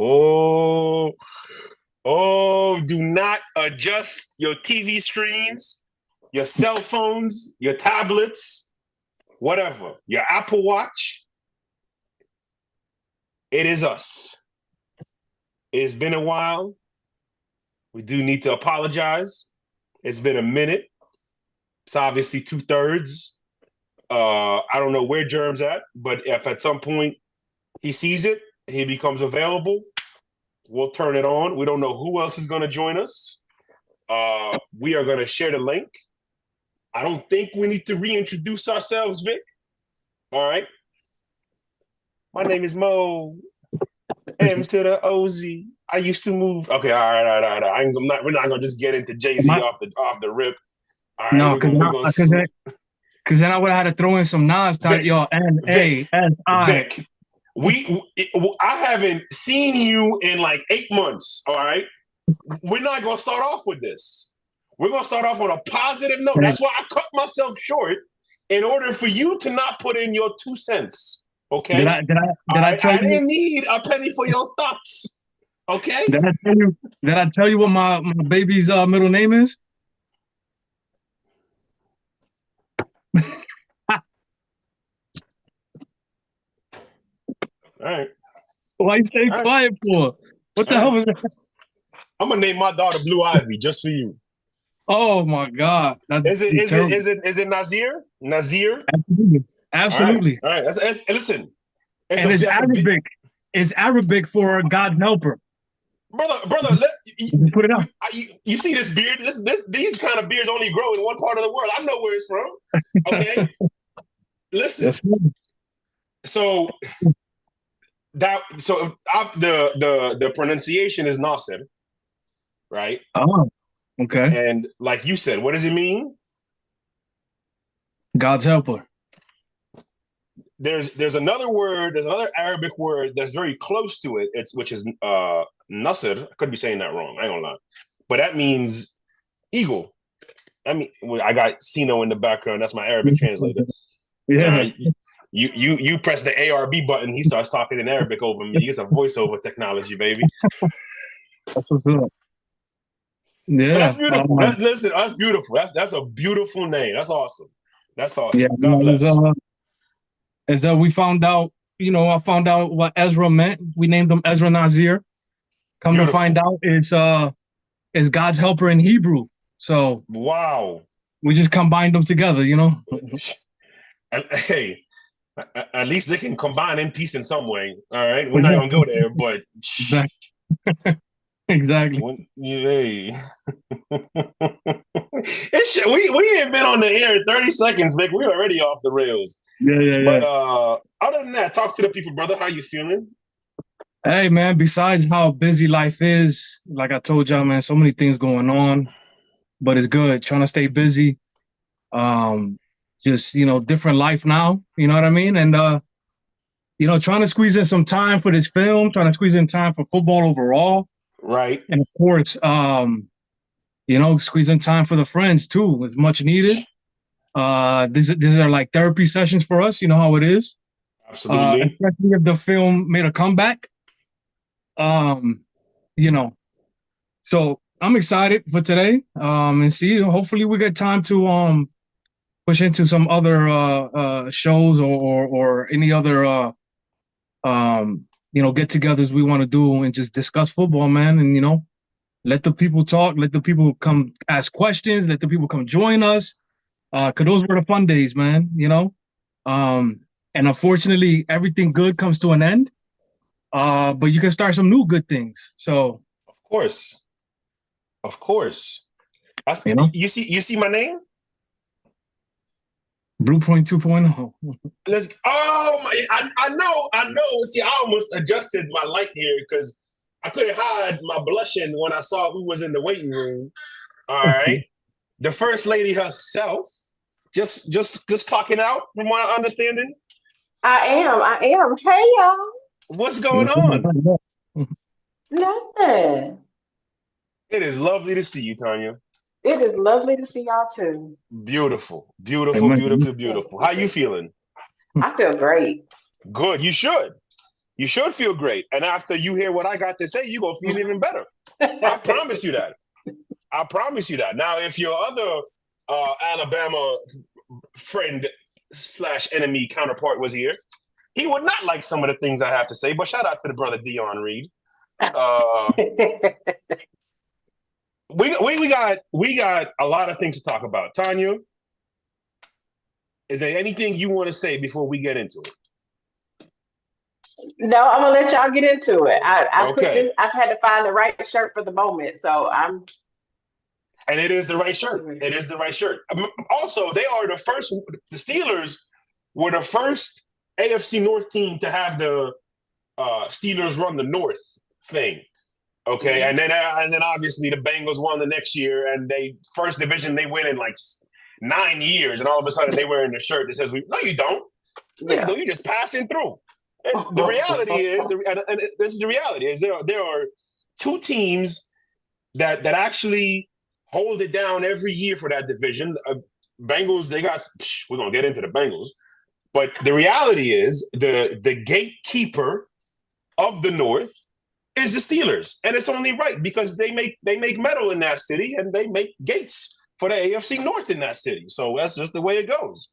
Oh, oh, do not adjust your TV screens, your cell phones, your tablets, whatever, your Apple Watch. It is us. It's been a while. We do need to apologize. It's been a minute. It's obviously 2/3. I don't know where Germ's at, but if at some point he sees it, he becomes available, we'll turn it on. We don't know who else is going to join us. We are going to share the link. I don't think we need to reintroduce ourselves, Vic. All right. My name is Mo. M to the OZ. I used to move. Okay, all right. We're not gonna just get into Jay-Z off the rip. All right, no, because then I would have had to throw in some Nas type, yo, N-A-S-I. Vic, I haven't seen you in like 8 months. All right, we're not gonna start off with this. We're gonna start off on a positive note. That's why I cut myself short in order for you to not put in your 2 cents. Okay. Did I tell you? I didn't need a penny for your thoughts. Okay. Did I tell you what my baby's middle name is? All right. Why you stay quiet for? What the hell was that? I'm gonna name my daughter Blue Ivy just for you. Oh my God! Is it Nazir? Nazir? Absolutely. All right. Listen. It's Arabic. It's Arabic for God's helper. Brother, put it up. You see this beard? These kind of beards only grow in one part of the world. I know where it's from. Okay. Listen. So the pronunciation is Nasser, right? Oh, okay. And like you said, what does it mean? God's helper. There's another word. There's another Arabic word that's very close to it. Which is Nasr. I could be saying that wrong. I ain't gonna lie, but that means eagle. I mean, I got Sino in the background. That's my Arabic translator. Yeah. You press the ARB button. He starts talking in Arabic over me. It's a voiceover technology, baby. That's what's up. Yeah, but that's beautiful. Listen, that's beautiful. That's a beautiful name. That's awesome. That's awesome. Yeah, God bless. Is that we found out? I found out what Ezra meant. We named him Ezra Nazir. Come to find out, it's God's helper in Hebrew. So wow, we just combined them together. Hey, at least they can combine in peace in some way. All right, we're not gonna go there, but exactly. Hey. We ain't been on the air 30 seconds, Vic. We're already off the rails. Yeah. But other than that, talk to the people, brother. How you feeling? Hey, man, besides how busy life is, like I told y'all, man, so many things going on, but it's good. Trying to stay busy. Just, different life now, you know what I mean? And, trying to squeeze in some time for this film, trying to squeeze in time for football overall. Right. And of course, squeezing time for the friends too is much needed. These are like therapy sessions for us. You know how it is. Absolutely. Especially if the film made a comeback. So I'm excited for today. And see, hopefully we get time to push into some other shows or any other get-togethers we want to do and just discuss football, man. And let the people talk, let the people come ask questions, let the people come join us. Cause those were the fun days, man. And unfortunately, everything good comes to an end. But you can start some new good things. So of course. You see my name? Bluepoint 2.0. I know. See, I almost adjusted my light here because I couldn't hide my blushing when I saw who was in the waiting room. All right. The first lady herself, just clocking out from my understanding. I am. Hey, y'all. What's going on? Nothing. It is lovely to see you, Tanya. It is lovely to see y'all too. Beautiful. How you feeling? I feel great. Good. You should. You should feel great. And after you hear what I got to say, you're going to feel even better. I promise you that. I promise you that. Now, if your other Alabama friend / enemy counterpart was here, he would not like some of the things I have to say. But shout out to the brother Dion Reed. We got a lot of things to talk about. Tanya, is there anything you want to say before we get into it? No, I'm gonna let y'all get into it. I put Okay. this. I've had to find the right shirt for the moment, so I'm. And it is the right shirt. It is the right shirt. Also, they are the first. The Steelers were the first AFC North team to have the Steelers run the North thing. Okay, and then obviously the Bengals won the next year, and they first division they win in like 9 years, and all of a sudden they wearing the shirt that says "We." No, you don't. No, you don't. You just passing through. And the reality is, and this is the reality, is there are two teams that actually hold it down every year for that division. Bengals, we're gonna get into the Bengals, but the reality is the gatekeeper of the North is the Steelers, and it's only right because they make metal in that city and they make gates for the AFC North in that city. So that's just the way it goes.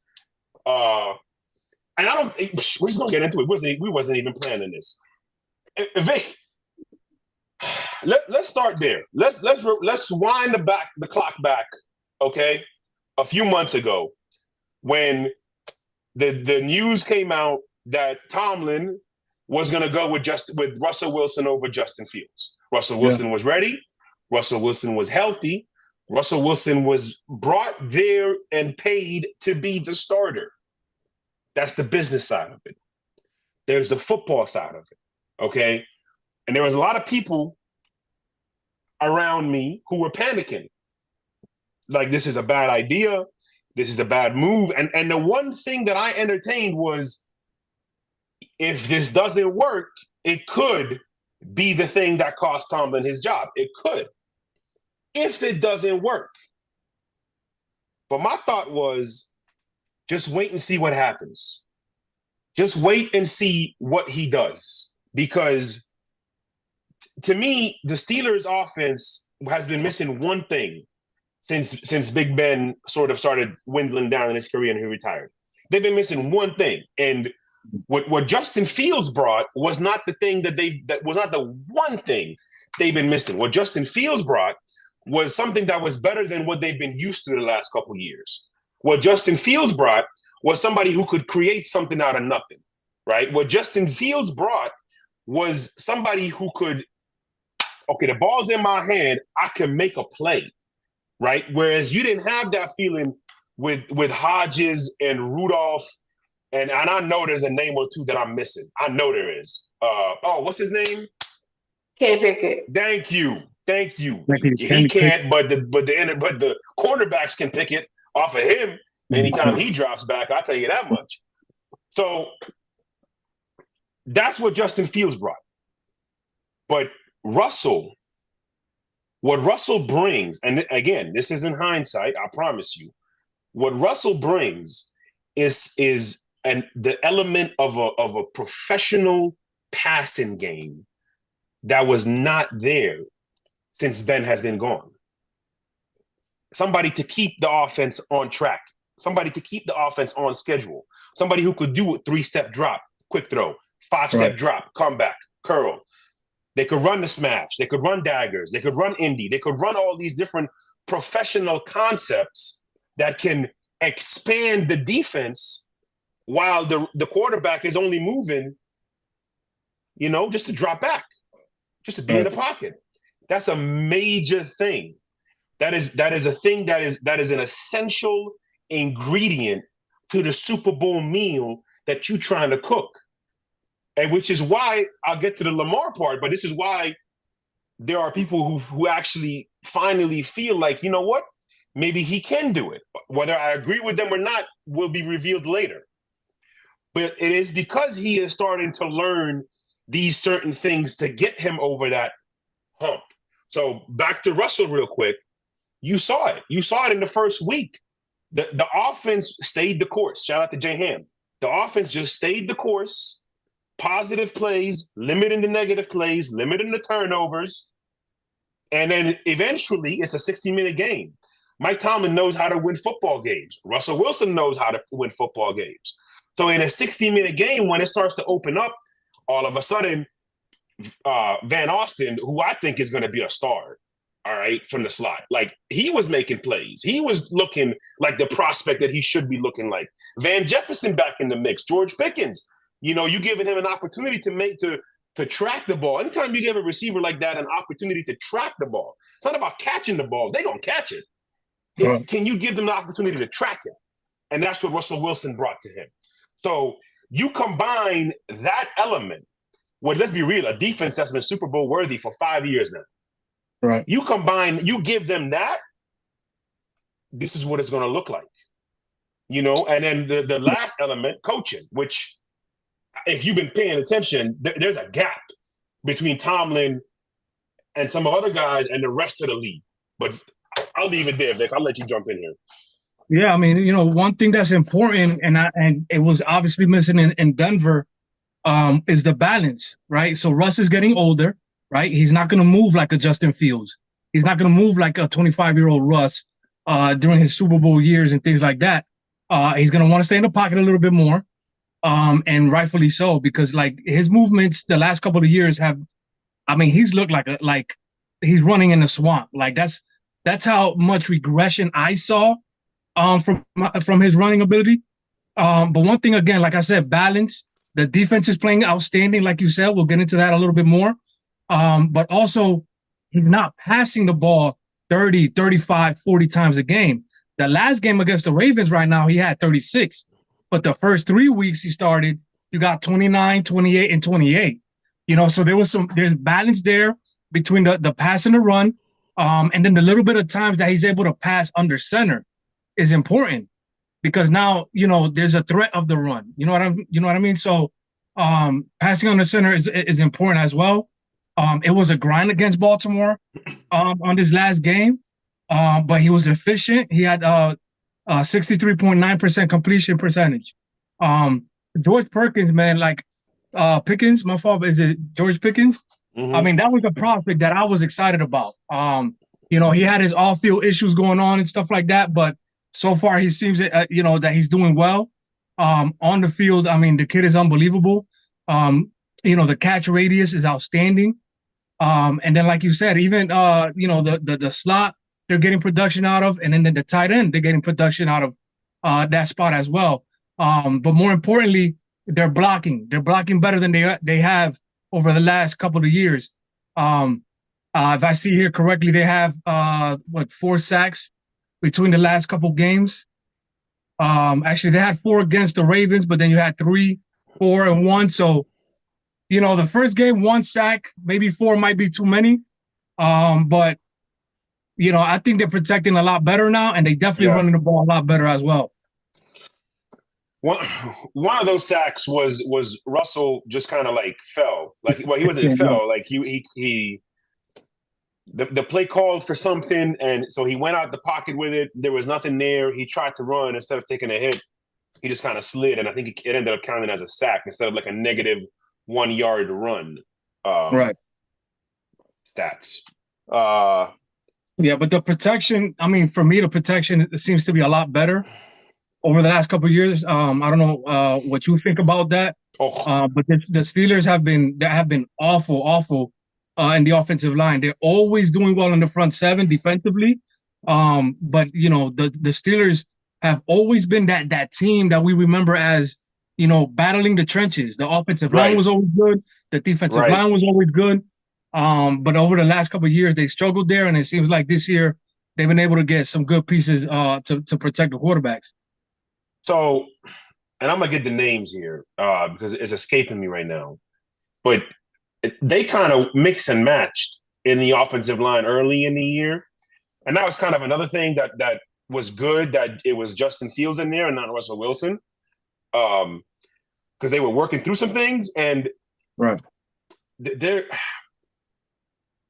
And we're just gonna get into it. We wasn't even planning this. Vic, let's start there. Let's wind the clock back. Okay, a few months ago, when the news came out that Tomlin was going to go with Russell Wilson over Justin Fields. Russell Wilson was ready. Russell Wilson was healthy. Russell Wilson was brought there and paid to be the starter. That's the business side of it. There's the football side of it, okay? And there was a lot of people around me who were panicking. Like, this is a bad idea. This is a bad move. And the one thing that I entertained was, if this doesn't work, it could be the thing that cost Tomlin his job. It could. If it doesn't work. But my thought was, just wait and see what happens. Just wait and see what he does. Because to me, the Steelers' offense has been missing one thing since Big Ben sort of started dwindling down in his career and he retired. They've been missing one thing. And what Justin Fields brought was not the thing that was not the one thing they've been missing. What Justin Fields brought was something that was better than what they've been used to the last couple of years. What Justin Fields brought was somebody who could create something out of nothing, right? What Justin Fields brought was somebody who could, okay, the ball's in my hand, I can make a play, right? Whereas you didn't have that feeling with Hodges and Rudolph. And I know there's a name or two that I'm missing. I know there is. What's his name? Can't pick it. Thank you. He can't, but the quarterbacks can pick it off of him anytime he drops back. I'll tell you that much. So that's what Justin Fields brought. But what Russell brings, and again, this is in hindsight, I promise you, what Russell brings is the element of a professional passing game that was not there since Ben has been gone. Somebody to keep the offense on track. Somebody to keep the offense on schedule. Somebody who could do a 3-step drop, quick throw, 5-step drop, comeback, curl. They could run the smash. They could run daggers. They could run indie. They could run all these different professional concepts that can expand the defense while the quarterback is only moving, just to drop back, just to be in the pocket. That's a major thing. That is a thing that is an essential ingredient to the Super Bowl meal that you're trying to cook. And which is why I'll get to the Lamar part, but this is why there are people who actually finally feel like, you know what, maybe he can do it. Whether I agree with them or not will be revealed later. But it is because he is starting to learn these certain things to get him over that hump. So back to Russell real quick. You saw it. You saw it in the first week. The offense stayed the course. Shout out to Jay Ham. The offense just stayed the course, positive plays, limiting the negative plays, limiting the turnovers. And then eventually it's a 60-minute game. Mike Tomlin knows how to win football games. Russell Wilson knows how to win football games. So in a 60-minute game, when it starts to open up, all of a sudden, Van Austin, who I think is going to be a star, all right, from the slot. Like, he was making plays. He was looking like the prospect that he should be looking like. Van Jefferson back in the mix. George Pickens, you giving him an opportunity to track the ball. Anytime you give a receiver like that an opportunity to track the ball, it's not about catching the ball. They're going to catch it. It's, can you give them the opportunity to track it? And that's what Russell Wilson brought to him. So you combine that element with, let's be real, a defense that's been Super Bowl worthy for 5 years now. Right. You give them that, this is what it's going to look like. And then the last element, coaching, which if you've been paying attention, there's a gap between Tomlin and some of other guys and the rest of the league. But I'll leave it there, Vic. I'll let you jump in here. Yeah, I mean, one thing that's important, and it was obviously missing in Denver, is the balance, right? So Russ is getting older, right? He's not going to move like a Justin Fields. He's not going to move like a 25-year-old Russ during his Super Bowl years and things like that. He's going to want to stay in the pocket a little bit more, and rightfully so, because like his movements the last couple of years he's looked like he's running in a swamp. Like that's how much regression I saw from his running ability. But one thing, again, like I said, balance. The defense is playing outstanding, like you said. We'll get into that a little bit more. But also, he's not passing the ball 30, 35, 40 times a game. The last game against the Ravens right now, he had 36. But the first 3 weeks he started, you got 29, 28, and 28. So there's balance there between the pass and the run. And then the little bit of times that he's able to pass under center is important, because now, there's a threat of the run. You know what I mean? So passing under center is important as well. It was a grind against Baltimore on this last game, but he was efficient. He had 63.9% completion percentage. George Perkins, man, Pickens, my fault, is it George Pickens? Mm-hmm. I mean, that was a prospect that I was excited about. He had his off-field issues going on and stuff like that, but so far he seems that he's doing well. On the field, I mean, the kid is unbelievable. The catch radius is outstanding. And then, like you said, even the slot they're getting production out of, and then the tight end they're getting production out of that spot as well. But more importantly, they're blocking. They're blocking better than they have over the last couple of years. If I see here correctly, they have 4 sacks between the last couple games. Actually, they had 4 against the Ravens, but then you had 3, 4, and 1. So, the first game, 1 sack, maybe 4 might be too many. But, I think they're protecting a lot better now, and they definitely running the ball a lot better as well. One of those sacks was Russell just kind of fell. He wasn't fell. The play called for something, and so he went out the pocket with it. There was nothing there. He tried to run. Instead of taking a hit, he just kind of slid, and I think it ended up counting as a sack instead of a negative 1 yard run. Right. Stats. Yeah, but the protection, I mean, for me, the protection seems to be a lot better over the last couple of years. I don't know what you think about that. But the Steelers have been awful in the offensive line. They're always doing well in the front seven defensively. But the Steelers have always been that team that we remember as, battling the trenches. The offensive line was always good. The defensive line was always good. But over the last couple of years, they struggled there, and it seems like this year they've been able to get some good pieces to protect the quarterbacks. So, and I'm going to get the names here because it's escaping me right now. But they kind of mixed and matched in the offensive line early in the year. And that was kind of another thing that was good, that it was Justin Fields in there and not Russell Wilson. Because they were working through some things. And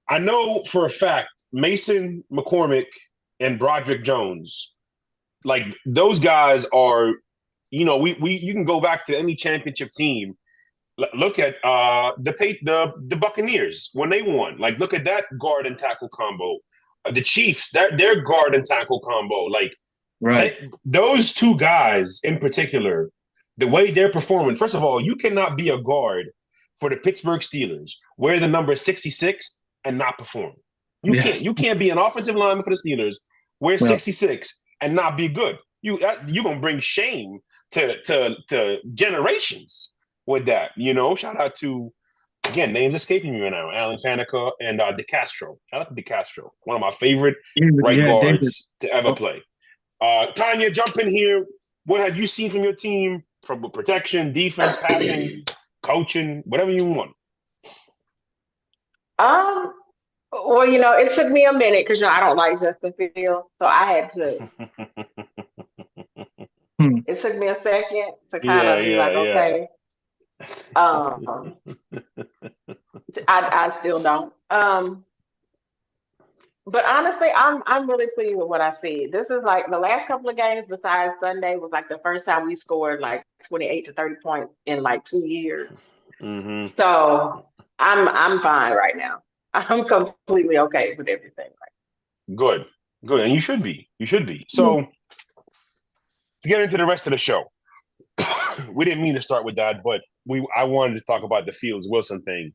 I know for a fact, Mason McCormick and Broderick Jones, those guys are, you can go back to any championship team. Look at the Buccaneers when they won. Like, look at that guard and tackle combo. The Chiefs, their guard and tackle combo. Like, Right. those two guys in particular, the way they're performing. First of all, you cannot be a guard for the Pittsburgh Steelers, wear the number 66, and not perform. You can't. You can't be an offensive lineman for the Steelers, wear 66, and not be good. You're gonna bring shame to generations with that. Shout out to, again, names escaping me right now, Alan Faneca and DeCastro. Shout out to DeCastro, one of my favorite guards to ever play. Tanya, jump in here. What have you seen from your team from protection, defense, passing, coaching, whatever you want? Well, it took me a minute because I don't like Justin Fields, so I had to. It took me a second to kind of be like, okay. I still don't. But honestly, I'm really pleased with what I see. This is like the last couple of games besides Sunday was like the first time we scored like 28 to 30 points in like 2 years. Mm-hmm. So I'm fine right now. I'm completely okay with everything. Good. And you should be. So to get into the rest of the show, we didn't mean to start with that, but I wanted to talk about the Fields Wilson thing.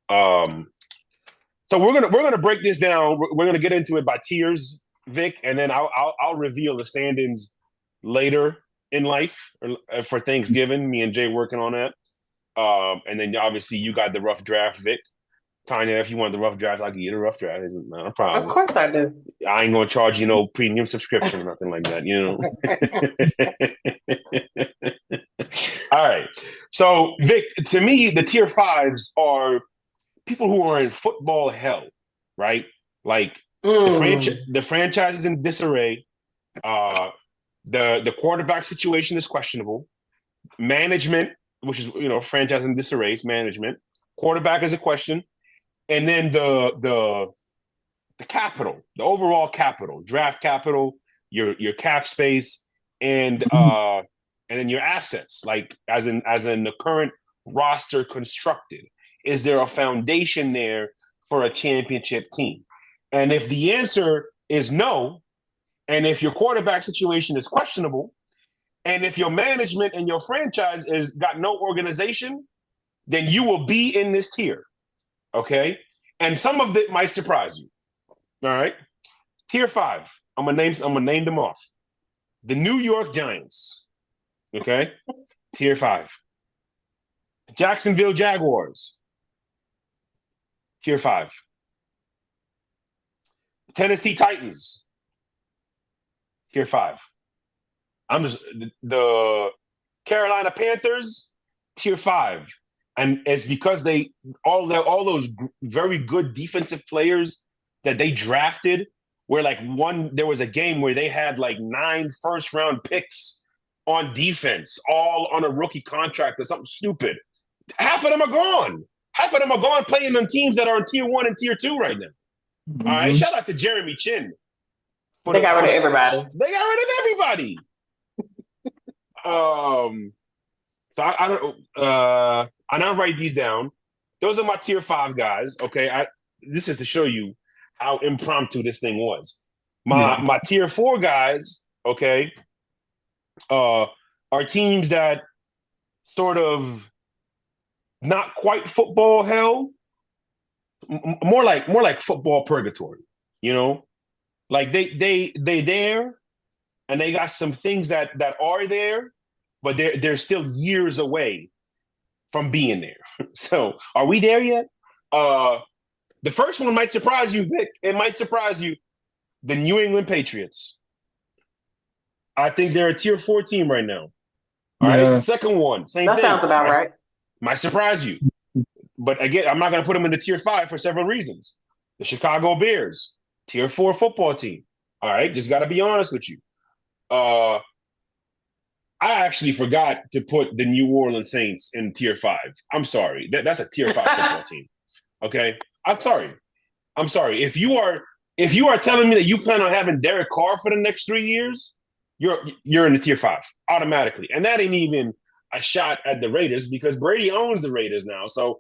So we're gonna break this down. We're gonna get into it by tiers, Vic, and then I'll reveal the standings later in life for Thanksgiving. Me and Jay working on that, and then obviously you got the rough draft, Vic. Tanya, if you want the rough draft, I'll give you the rough draft. It's not a problem. Of course I do. I ain't gonna charge you no premium subscription or nothing like that, All right. So, Vic, to me, the tier 5s are people who are in football hell, right? Like the franchise is in disarray. The quarterback situation is questionable. Management, which is franchise in disarray, is management. Quarterback is a question. And then the capital, the overall capital, draft capital, your cap space, and then your assets, like as in the current roster constructed. Is there a foundation there for a championship team? And if the answer is no, and if your quarterback situation is questionable, and if your management and your franchise is got no organization, then you will be in this tier. Okay, and some of it might surprise you. All right, tier 5. I'm gonna name them off. The New York Giants. Okay, tier 5. The Jacksonville Jaguars. Tier 5. The Tennessee Titans. Tier 5. The Carolina Panthers. Tier 5. And it's because all those very good defensive players that they drafted, where there was a game where they had like 9 first-round picks on defense, all on a rookie contract or something stupid. Half of them are gone. Half of them are gone playing on teams that are in tier 1 and tier 2 right now. Mm-hmm. All right, shout out to Jeremy Chin. They got rid of everybody. They got rid of everybody. So I don't. And I'll write these down. Those are my tier 5 guys. Okay, this is to show you how impromptu this thing was. My tier 4 guys, okay, are teams that sort of not quite football hell, more like football purgatory. Like they there, and they got some things that are there, but they're still years away from being there. So are we there yet? The first one might surprise you, Vic. It might surprise you. The New England Patriots. I think they're a tier 4 team right now. All right. The second one, same thing. That sounds about right. Might surprise you. But again, I'm not going to put them in the tier 5 for several reasons. The Chicago Bears, tier 4 football team. All right. Just got to be honest with you. I actually forgot to put the New Orleans Saints in tier 5. I'm sorry. That's a tier 5 football team. Okay. I'm sorry. If you are telling me that you plan on having Derek Carr for the next 3 years, you're in the tier 5 automatically. And that ain't even a shot at the Raiders because Brady owns the Raiders now. So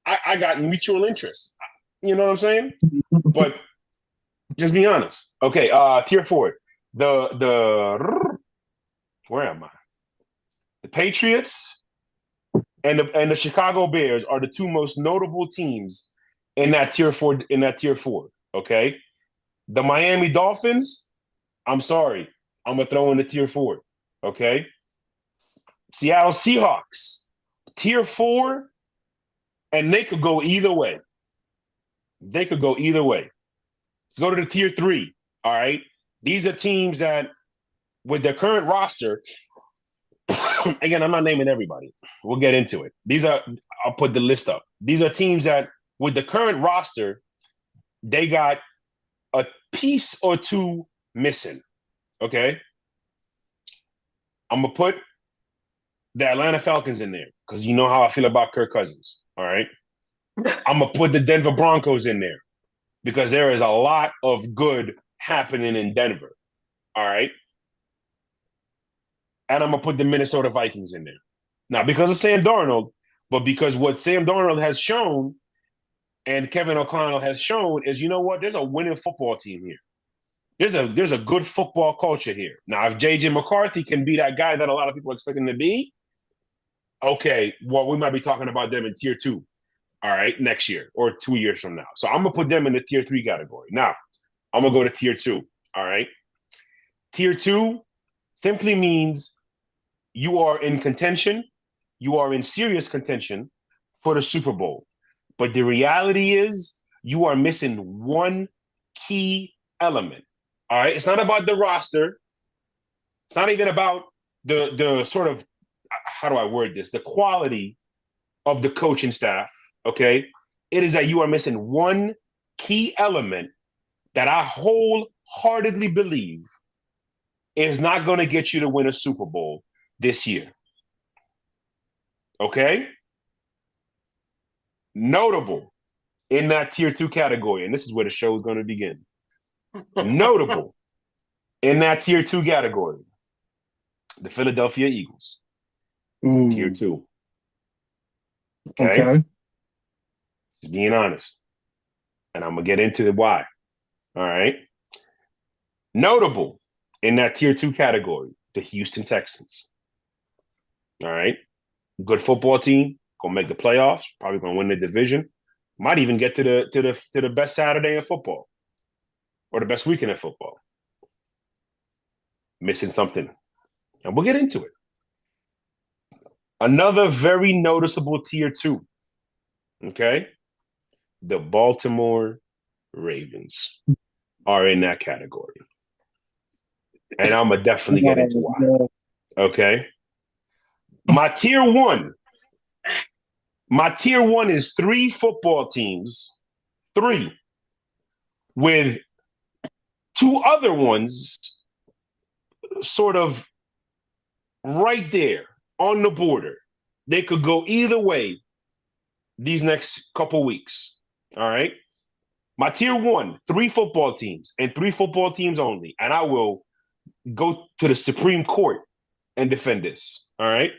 I got mutual interest. You know what I'm saying? But just be honest. Okay, tier 4. The where am I? The Patriots and the Chicago Bears are the two most notable teams in that tier 4. In that tier 4, okay. The Miami Dolphins, I'm sorry, I'm gonna throw in the tier 4. Okay. Seattle Seahawks, tier 4, and they could go either way. They could go either way. Let's go to the tier 3. All right. These are teams that, with their current roster, again, I'm not naming everybody. We'll get into it. I'll put the list up. These are teams that, with the current roster, they got a piece or two missing. Okay. I'm going to put the Atlanta Falcons in there because you know how I feel about Kirk Cousins. All right. I'm going to put the Denver Broncos in there because there is a lot of good happening in Denver. All right. And I'm going to put the Minnesota Vikings in there. Not because of Sam Darnold, but because what Sam Darnold has shown and Kevin O'Connell has shown is, you know what? There's a winning football team here. There's a good football culture here. Now, if J.J. McCarthy can be that guy that a lot of people expect him to be, okay, well, we might be talking about them in tier 2, all right, next year or 2 years from now. So I'm going to put them in the tier 3 category. Now, I'm going to go to tier 2, all right? Tier 2 simply means you are in contention, you are in serious contention for the Super Bowl. But the reality is you are missing one key element. All right. It's not about the roster. It's not even about the sort of, how do I word this? The quality of the coaching staff. Okay. It is that you are missing one key element that I wholeheartedly believe is not going to get you to win a Super Bowl this year. Okay. Notable in that tier 2 category, and this is where the show is going to begin. Notable in that tier 2 category, the Philadelphia Eagles. Ooh. Tier 2. Okay. Just being honest. And I'm going to get into the why. All right. Notable in that tier 2 category, the Houston Texans. All right. Good football team. Gonna make the playoffs. Probably gonna win the division. Might even get to the best Saturday in football, or the best weekend in football. Missing something, and we'll get into it. Another very noticeable tier 2. Okay, the Baltimore Ravens are in that category, and I'm gonna definitely get into why. Okay, my tier 1. My tier 1 is 3 football teams, 3, with 2 other ones sort of right there on the border. They could go either way these next couple weeks. All right. My tier 1, 3 football teams and 3 football teams only. And I will go to the Supreme Court and defend this. All right.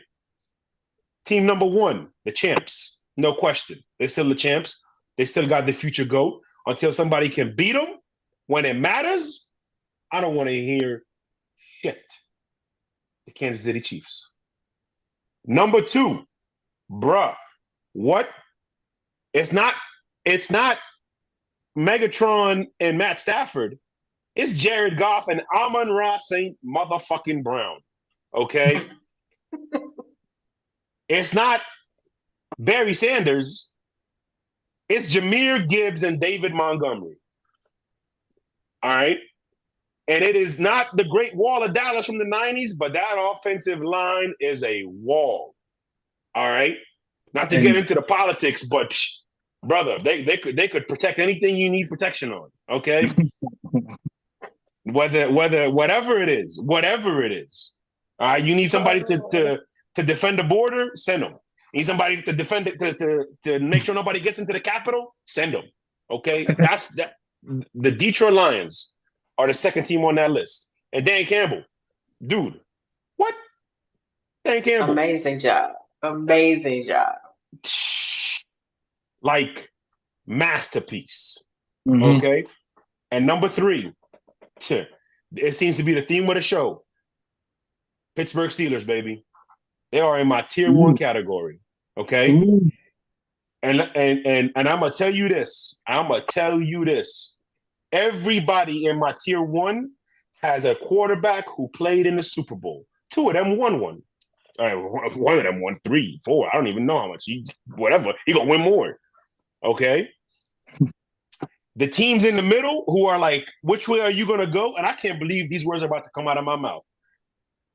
Team number 1, the champs. No question. They're still the champs. They still got the future GOAT. Until somebody can beat them when it matters, I don't want to hear shit. The Kansas City Chiefs. Number 2, bruh, what? It's not Megatron and Matt Stafford. It's Jared Goff and Amon-Ra St. motherfucking Brown. Okay? It's not Barry Sanders. It's Jahmyr Gibbs and David Montgomery. All right? And it is not the Great Wall of Dallas from the 90s, but that offensive line is a wall. All right? Not to get into the politics, but brother, they could protect anything you need protection on. Okay? whatever it is. All right, you need somebody to defend the border, send them. You need somebody to defend it to make sure nobody gets into the Capitol, send them. Okay? That's that. The Detroit Lions are the second team on that list. And Dan Campbell, dude, what? Dan Campbell. Amazing job. Amazing job. Like masterpiece. Mhm. Okay. And number 3, it seems to be the theme of the show. Pittsburgh Steelers, baby. They are in my tier 1 category. Okay. Ooh. And I'm gonna tell you this. Everybody in my tier 1 has a quarterback who played in the Super Bowl. 2 of them won one. One of them won 3, 4. I don't even know how much. Whatever. He gonna win more. Okay. The teams in the middle who are like, which way are you gonna go? And I can't believe these words are about to come out of my mouth.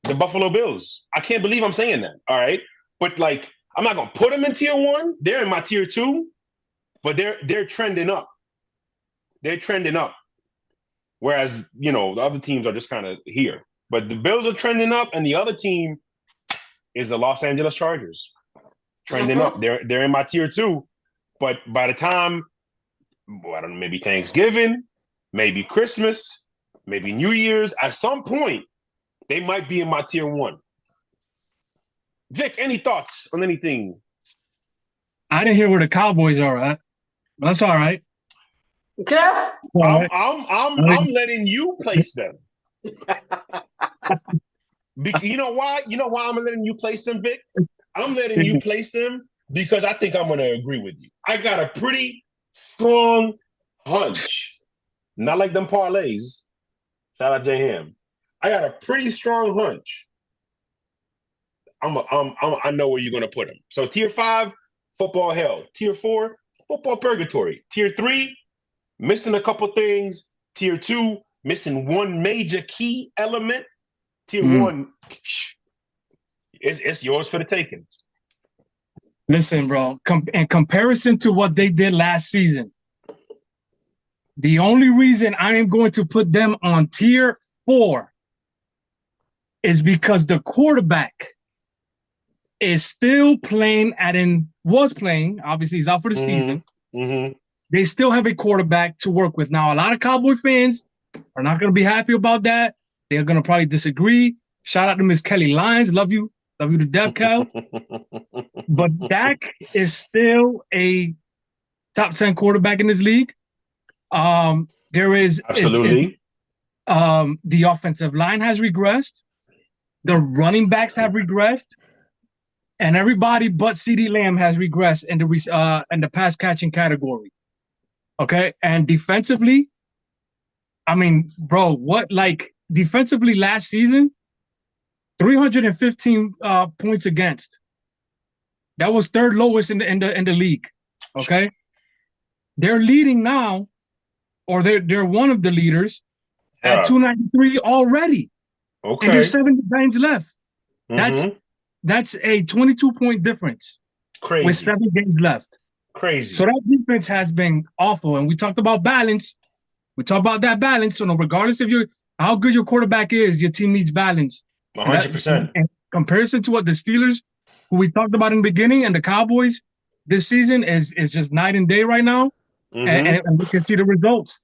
The Buffalo Bills. I can't believe I'm saying that. All right. But like, I'm not gonna put them in tier 1. They're in my tier 2, but they're trending up. They're trending up. Whereas, the other teams are just kind of here. But the Bills are trending up, and the other team is the Los Angeles Chargers. Trending up. They're in my tier 2. But by the time, I don't know, maybe Thanksgiving, maybe Christmas, maybe New Year's, at some point, they might be in my tier 1. Vic, any thoughts on anything? I didn't hear where the Cowboys are at. That's all right. Yeah. I'm letting you place them. You know why? You know why I'm letting you place them, Vic? I'm letting you place them because I think I'm going to agree with you. I got a pretty strong hunch. Not like them parlays. Shout out J Ham. I got a pretty strong hunch. I know where you're going to put them. So tier 5, football hell. Tier 4, football purgatory. Tier 3, missing a couple things. Tier 2, missing one major key element. Tier 1, it's yours for the taking. Listen, bro, in comparison to what they did last season, the only reason I am going to put them on tier 4 is because the quarterback is still playing was playing. Obviously, he's out for the season. They still have a quarterback to work with. Now, a lot of Cowboy fans are not going to be happy about that. They're going to probably disagree. Shout out to Miss Kelly Lyons. Love you. Love you to death, Cal. But Dak is still a top 10 quarterback in this league. There is absolutely. The offensive line has regressed. The running backs have regressed. And everybody but CeeDee Lamb has regressed in the pass catching category. Okay. And defensively, I mean, bro, defensively last season, 315 points against. That was third lowest in the league. Okay. They're leading now, or they're one of the leaders at 293 already. Okay. And there's 7 games left. That's a 22-point difference. Crazy. With 7 games left. Crazy. So that defense has been awful. And we talked about balance. We talked about that balance. So regardless of how good your quarterback is, your team needs balance. 100%. In comparison to what the Steelers, who we talked about in the beginning, and the Cowboys this season is just night and day right now. And we can see the results.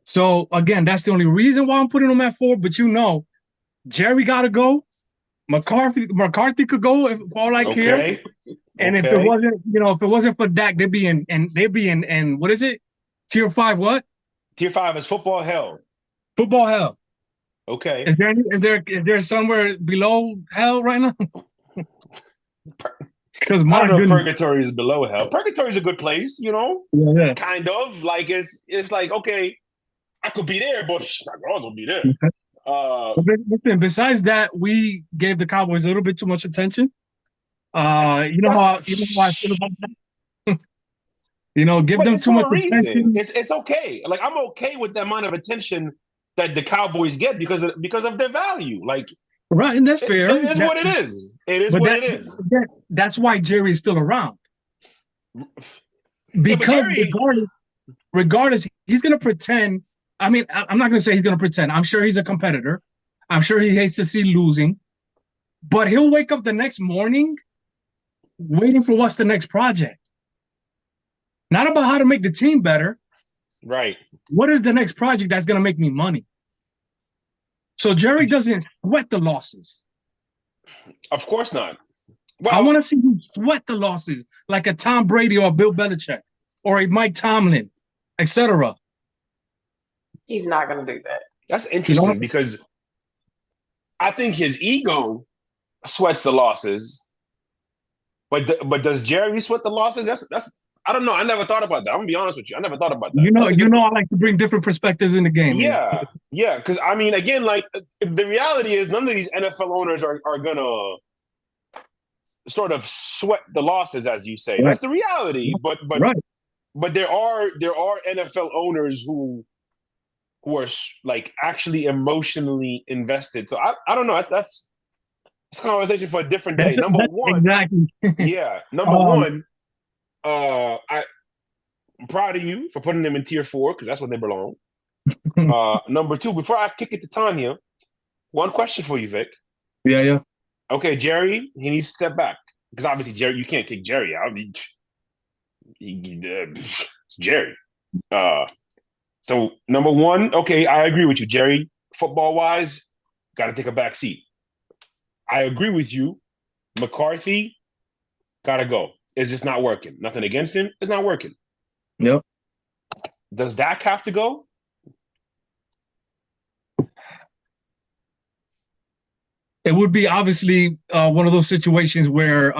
So, again, that's the only reason why I'm putting them at 4. But Jerry got to go. McCarthy could go if all I care. And if it wasn't for Dak, they'd be in what is it? Tier 5 what? Tier 5 is football hell. Football hell. Okay. Is there somewhere below hell right now? Because I don't know if purgatory is below hell. Purgatory is a good place, Yeah. Kind of like it's like, okay, I could be there, but my girls will be there. Listen, besides that, we gave the Cowboys a little bit too much attention. You know how I feel about that. Give them too much attention. It's okay. Like, I'm okay with the amount of attention that the Cowboys get because of their value. Like, right, and that's fair. It is what it is. It is what it is. That's why Jerry is still around. Because regardless, he's going to pretend. I mean, I'm not going to say he's going to pretend. I'm sure he's a competitor. I'm sure he hates to see losing. But he'll wake up the next morning waiting for what's the next project. Not about how to make the team better. Right. What is the next project that's going to make me money? So Jerry doesn't sweat the losses. Of course not. I Well, want to see you sweat the losses like a Tom Brady or a Bill Belichick or a Mike Tomlin, etc. He's not going to do that. that's You know, interesting because I think his ego sweats the losses, but does Jerry sweat the losses? That's I don't know. I never thought about that. I'm gonna be honest with you. I never thought about that. That's a good. I like to bring different perspectives in the game, man. Yeah. Because I mean, again, like the reality is, none of these NFL owners are gonna sort of sweat the losses, as you say. Right. That's the reality. Right. But there are NFL owners who are like actually emotionally invested. So I don't know. That's a conversation for a different day. Number one, exactly. yeah. Number one, I'm proud of you for putting them in tier 4 because that's where they belong. Number two, before I kick it to Tanya, one question for you, Vic. Yeah. Okay, Jerry, he needs to step back because obviously Jerry, you can't kick Jerry out. It's Jerry. So number one, okay, I agree with you, Jerry. Football wise, got to take a back seat. I agree with you. McCarthy, got to go. It's just not working. Nothing against him. It's not working. Yep. Does Dak have to go? It would be obviously one of those situations where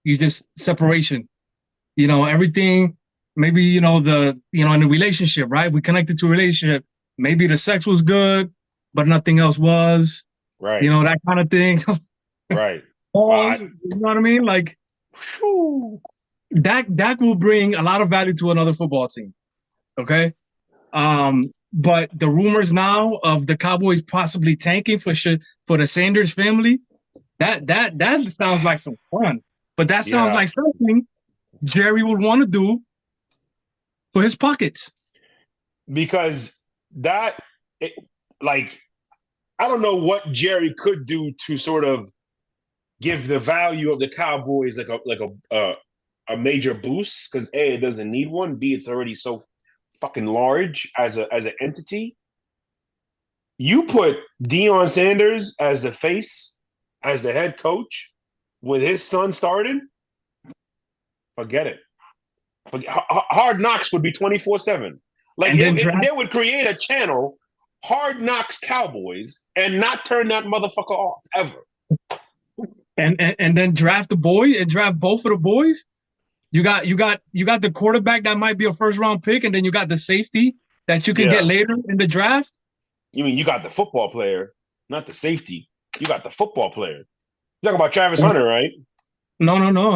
you just separation. You know, everything. Maybe in a relationship, right? We connected to a relationship. Maybe the sex was good, but nothing else was. Right. You know, that kind of thing. Right. Pause, you know what I mean? Like, whew, Dak will bring a lot of value to another football team. Okay. But the rumors now of the Cowboys possibly tanking for the Sanders family, that sounds like some fun. But that sounds like something Jerry would want to do for his pockets. Because I don't know what Jerry could do to sort of give the value of the Cowboys like a major boost. Because A, it doesn't need one. B, it's already so fucking large as an entity. You put Deion Sanders as the face, as the head coach, with his son starting, forget it. Hard Knocks would be 24/7. Like they would create a channel, Hard Knocks Cowboys, and not turn that motherfucker off ever. And then draft the boy and draft both of the boys. You got the quarterback that might be a first round pick, and then you got the safety that you can get later in the draft. You mean you got the football player, not the safety? You got the football player. You're talking about Travis Hunter, right? No. Travis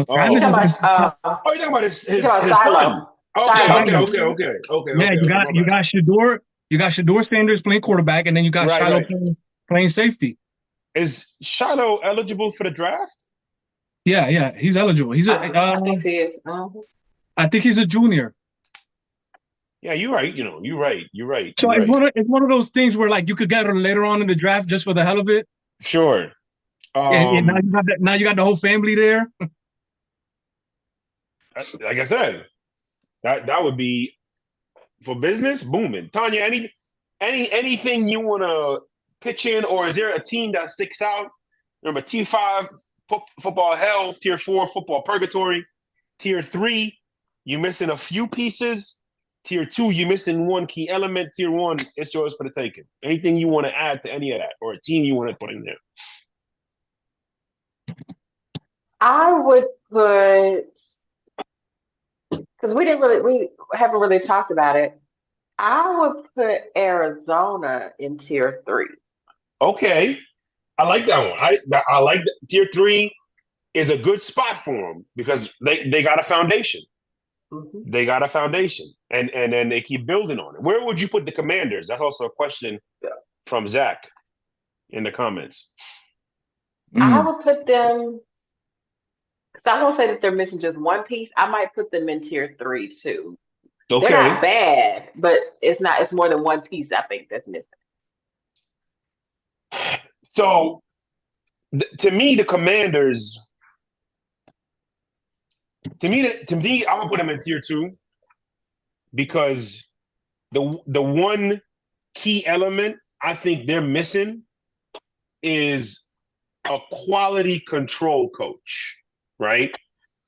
you're talking about his son. Okay. Yeah, you got Shedeur. You got Shedeur Sanders playing quarterback, and then you got Shiloh playing safety. Is Shiloh eligible for the draft? Yeah, he's eligible. He's I think he is. I think he's a junior. Yeah, you're right. You're right. So it's one of those things where like you could get her later on in the draft just for the hell of it. Sure. And now you got the whole family there. Like I said, that would be for business booming. Tanya, anything you want to pitch in, or is there a team that sticks out? Remember, T5 football hell, tier 4 football purgatory, tier 3 you missing a few pieces, tier 2 you missing one key element, tier 1 it's yours for the taking. Anything you want to add to any of that, or a team you want to put in there? I would put, because we haven't really talked about it. I would put Arizona in tier 3. Okay, I like that one. I like that. Tier 3 is a good spot for them because they got a foundation. Mm-hmm. They got a foundation, and then they keep building on it. Where would you put the Commanders? That's also a question from Zach in the comments. I would put them, because I don't say that they're missing just one piece. I might put them in tier 3 too. Okay. They're not bad, but it's more than one piece I think that's missing. So to me, the Commanders, to me, I would put them in tier 2 because the one key element I think they're missing is a quality control coach, right?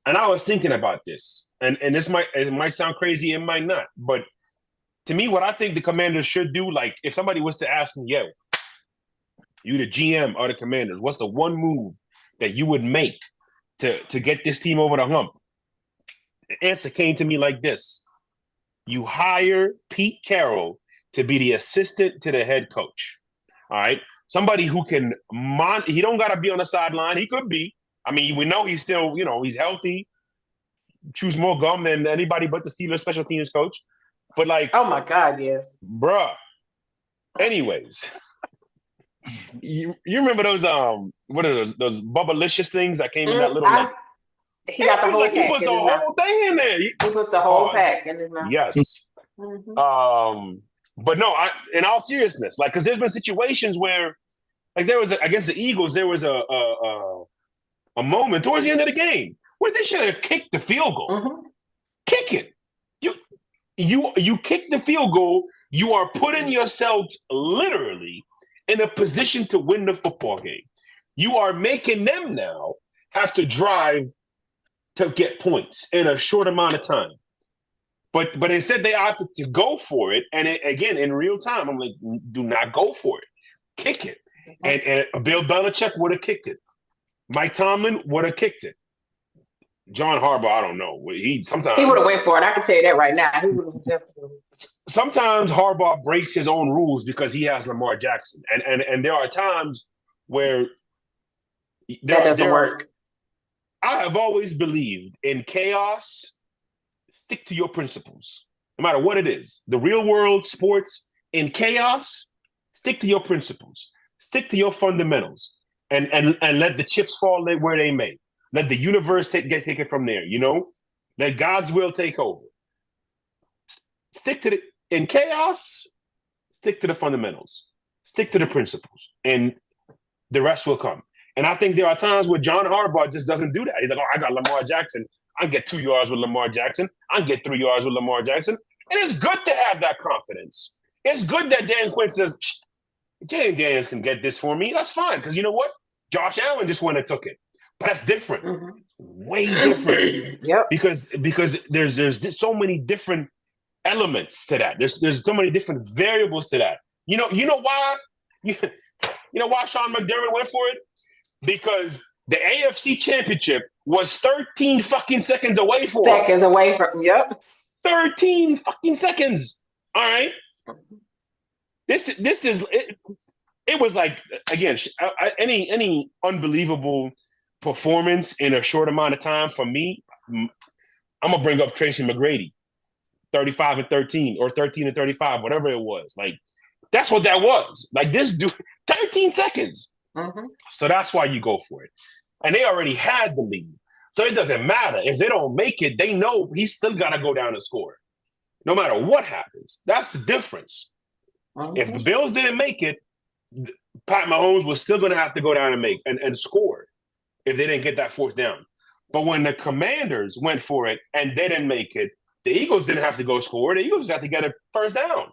And I was thinking about this, and it might sound crazy, it might not, but to me, what I think the Commanders should do, like if somebody was to ask me, yo, you the GM or the Commanders, what's the one move that you would make to get this team over the hump? The answer came to me like this. You hire Pete Carroll to be the assistant to the head coach. All right. Somebody who can he don't gotta be on the sideline. He could be. I mean, we know he's still, he's healthy. Chews more gum than anybody but the Steelers special teams coach. But like, oh my God, yes. Bruh. Anyways. You remember those what are those Bubblicious things that came in that little he got the whole pack. He puts the whole thing in there. He puts the whole pack in his mouth. Yes. But no, in all seriousness, like, because there's been situations where, like, there was against the Eagles, there was a moment towards the end of the game where they should have kicked the field goal. Kick it. You kick the field goal. You are putting yourself literally in a position to win the football game. You are making them now have to drive to get points in a short amount of time. But instead they opted to go for it. And again, in real time, I'm like, do not go for it. Kick it. And Bill Belichick would have kicked it. Mike Tomlin would have kicked it. John Harbaugh, I don't know. He would have went for it. I can tell you that right now. He would have definitely. Sometimes Harbaugh breaks his own rules because he has Lamar Jackson. And there are times where that doesn't work. I have always believed in chaos, stick to your principles, no matter what it is. The real world, sports, in chaos, stick to your principles, stick to your fundamentals, and let the chips fall where they may. Let the universe take it from there, Let God's will take over. Stick to in chaos, stick to the fundamentals, stick to the principles, and the rest will come. And I think there are times where John Harbaugh just doesn't do that. He's like, I got Lamar Jackson. I can get 2 yards with Lamar Jackson. I can get 3 yards with Lamar Jackson. And it's good to have that confidence. It's good that Dan Quinn says, Jay Daniels can get this for me. That's fine. Because you know what? Josh Allen just went and took it. But that's different. Way different. Yep. Because there's so many different elements to that. There's so many different variables to that. You know why? You know why Sean McDermott went for it? Because the AFC Championship was 13 fucking seconds away from. Yep. 13 fucking seconds. All right. This is it. It was like, again, any unbelievable performance in a short amount of time for me. I'm gonna bring up Tracy McGrady, 35-13 or 13-35, whatever it was. Like, that's what that was. Like, this dude, 13 seconds. So that's why you go for it. And they already had the lead. So it doesn't matter. If they don't make it, they know he's still got to go down and score. No matter what happens. That's the difference. If the Bills didn't make it, Pat Mahomes was still going to have to go down and score if they didn't get that fourth down. But when the Commanders went for it and they didn't make it, the Eagles didn't have to go score. The Eagles just had to get a first down.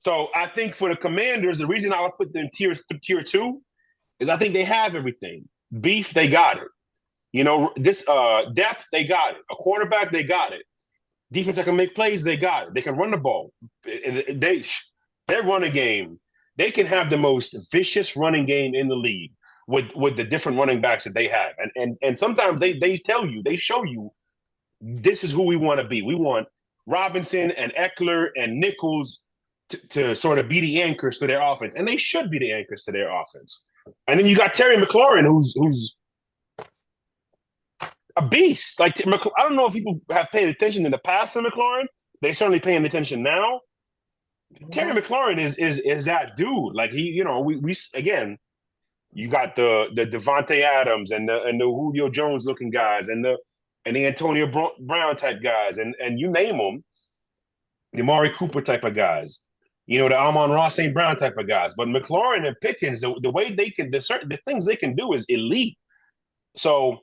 So I think for the Commanders, the reason I would put them tier 2 is I think they have everything. Beef, they got it. This depth, they got it. A quarterback, they got it. Defense that can make plays, they got it. They can run the ball. Their running game, they can have the most vicious running game in the league with the different running backs that they have. And sometimes they tell you, they show you, this is who we want to be. We want Robinson and Eckler and Nichols to sort of be the anchors to their offense. And they should be the anchors to their offense. And then you got Terry McLaurin, who's a beast. Like, I don't know if people have paid attention in the past to McLaurin. They're certainly paying attention now. Terry McLaurin is that dude. Like, he, we again, you got the Devontae Adams and the Julio Jones looking guys and the Antonio Brown type guys and you name them, the Amari Cooper type of guys. The Amon-Ra St. Brown type of guys. But McLaurin and Pickens, the way they can, the things they can do is elite. So,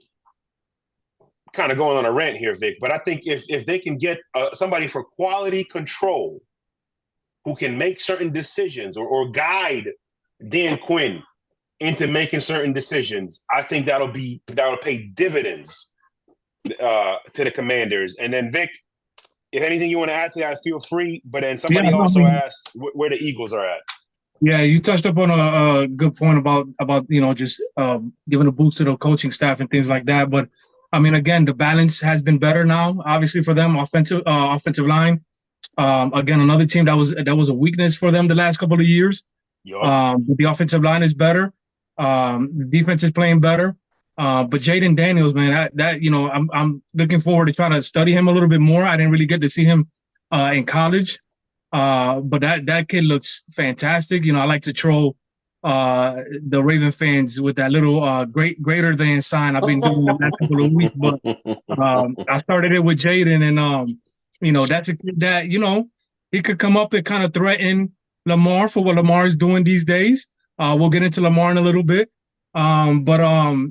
kind of going on a rant here, Vic, but I think if they can get somebody for quality control who can make certain decisions or guide Dan Quinn into making certain decisions, I think that'll pay dividends to the Commanders. And then Vic, if anything you want to add to that, feel free. But then somebody also asked where the Eagles are at. Yeah, you touched up on a good point about just giving a boost to the coaching staff and things like that. But I mean, again, the balance has been better now, obviously for them, offensive line. Again, another team that was a weakness for them the last couple of years. Yep. But the offensive line is better. The defense is playing better. But Jayden Daniels, man, I'm looking forward to trying to study him a little bit more. I didn't really get to see him in college. But that kid looks fantastic. I like to troll the Raven fans with that little greater than sign I've been doing the last couple of weeks. But I started it with Jayden, and that's a kid that he could come up and kind of threaten Lamar for what Lamar is doing these days. We'll get into Lamar in a little bit, but a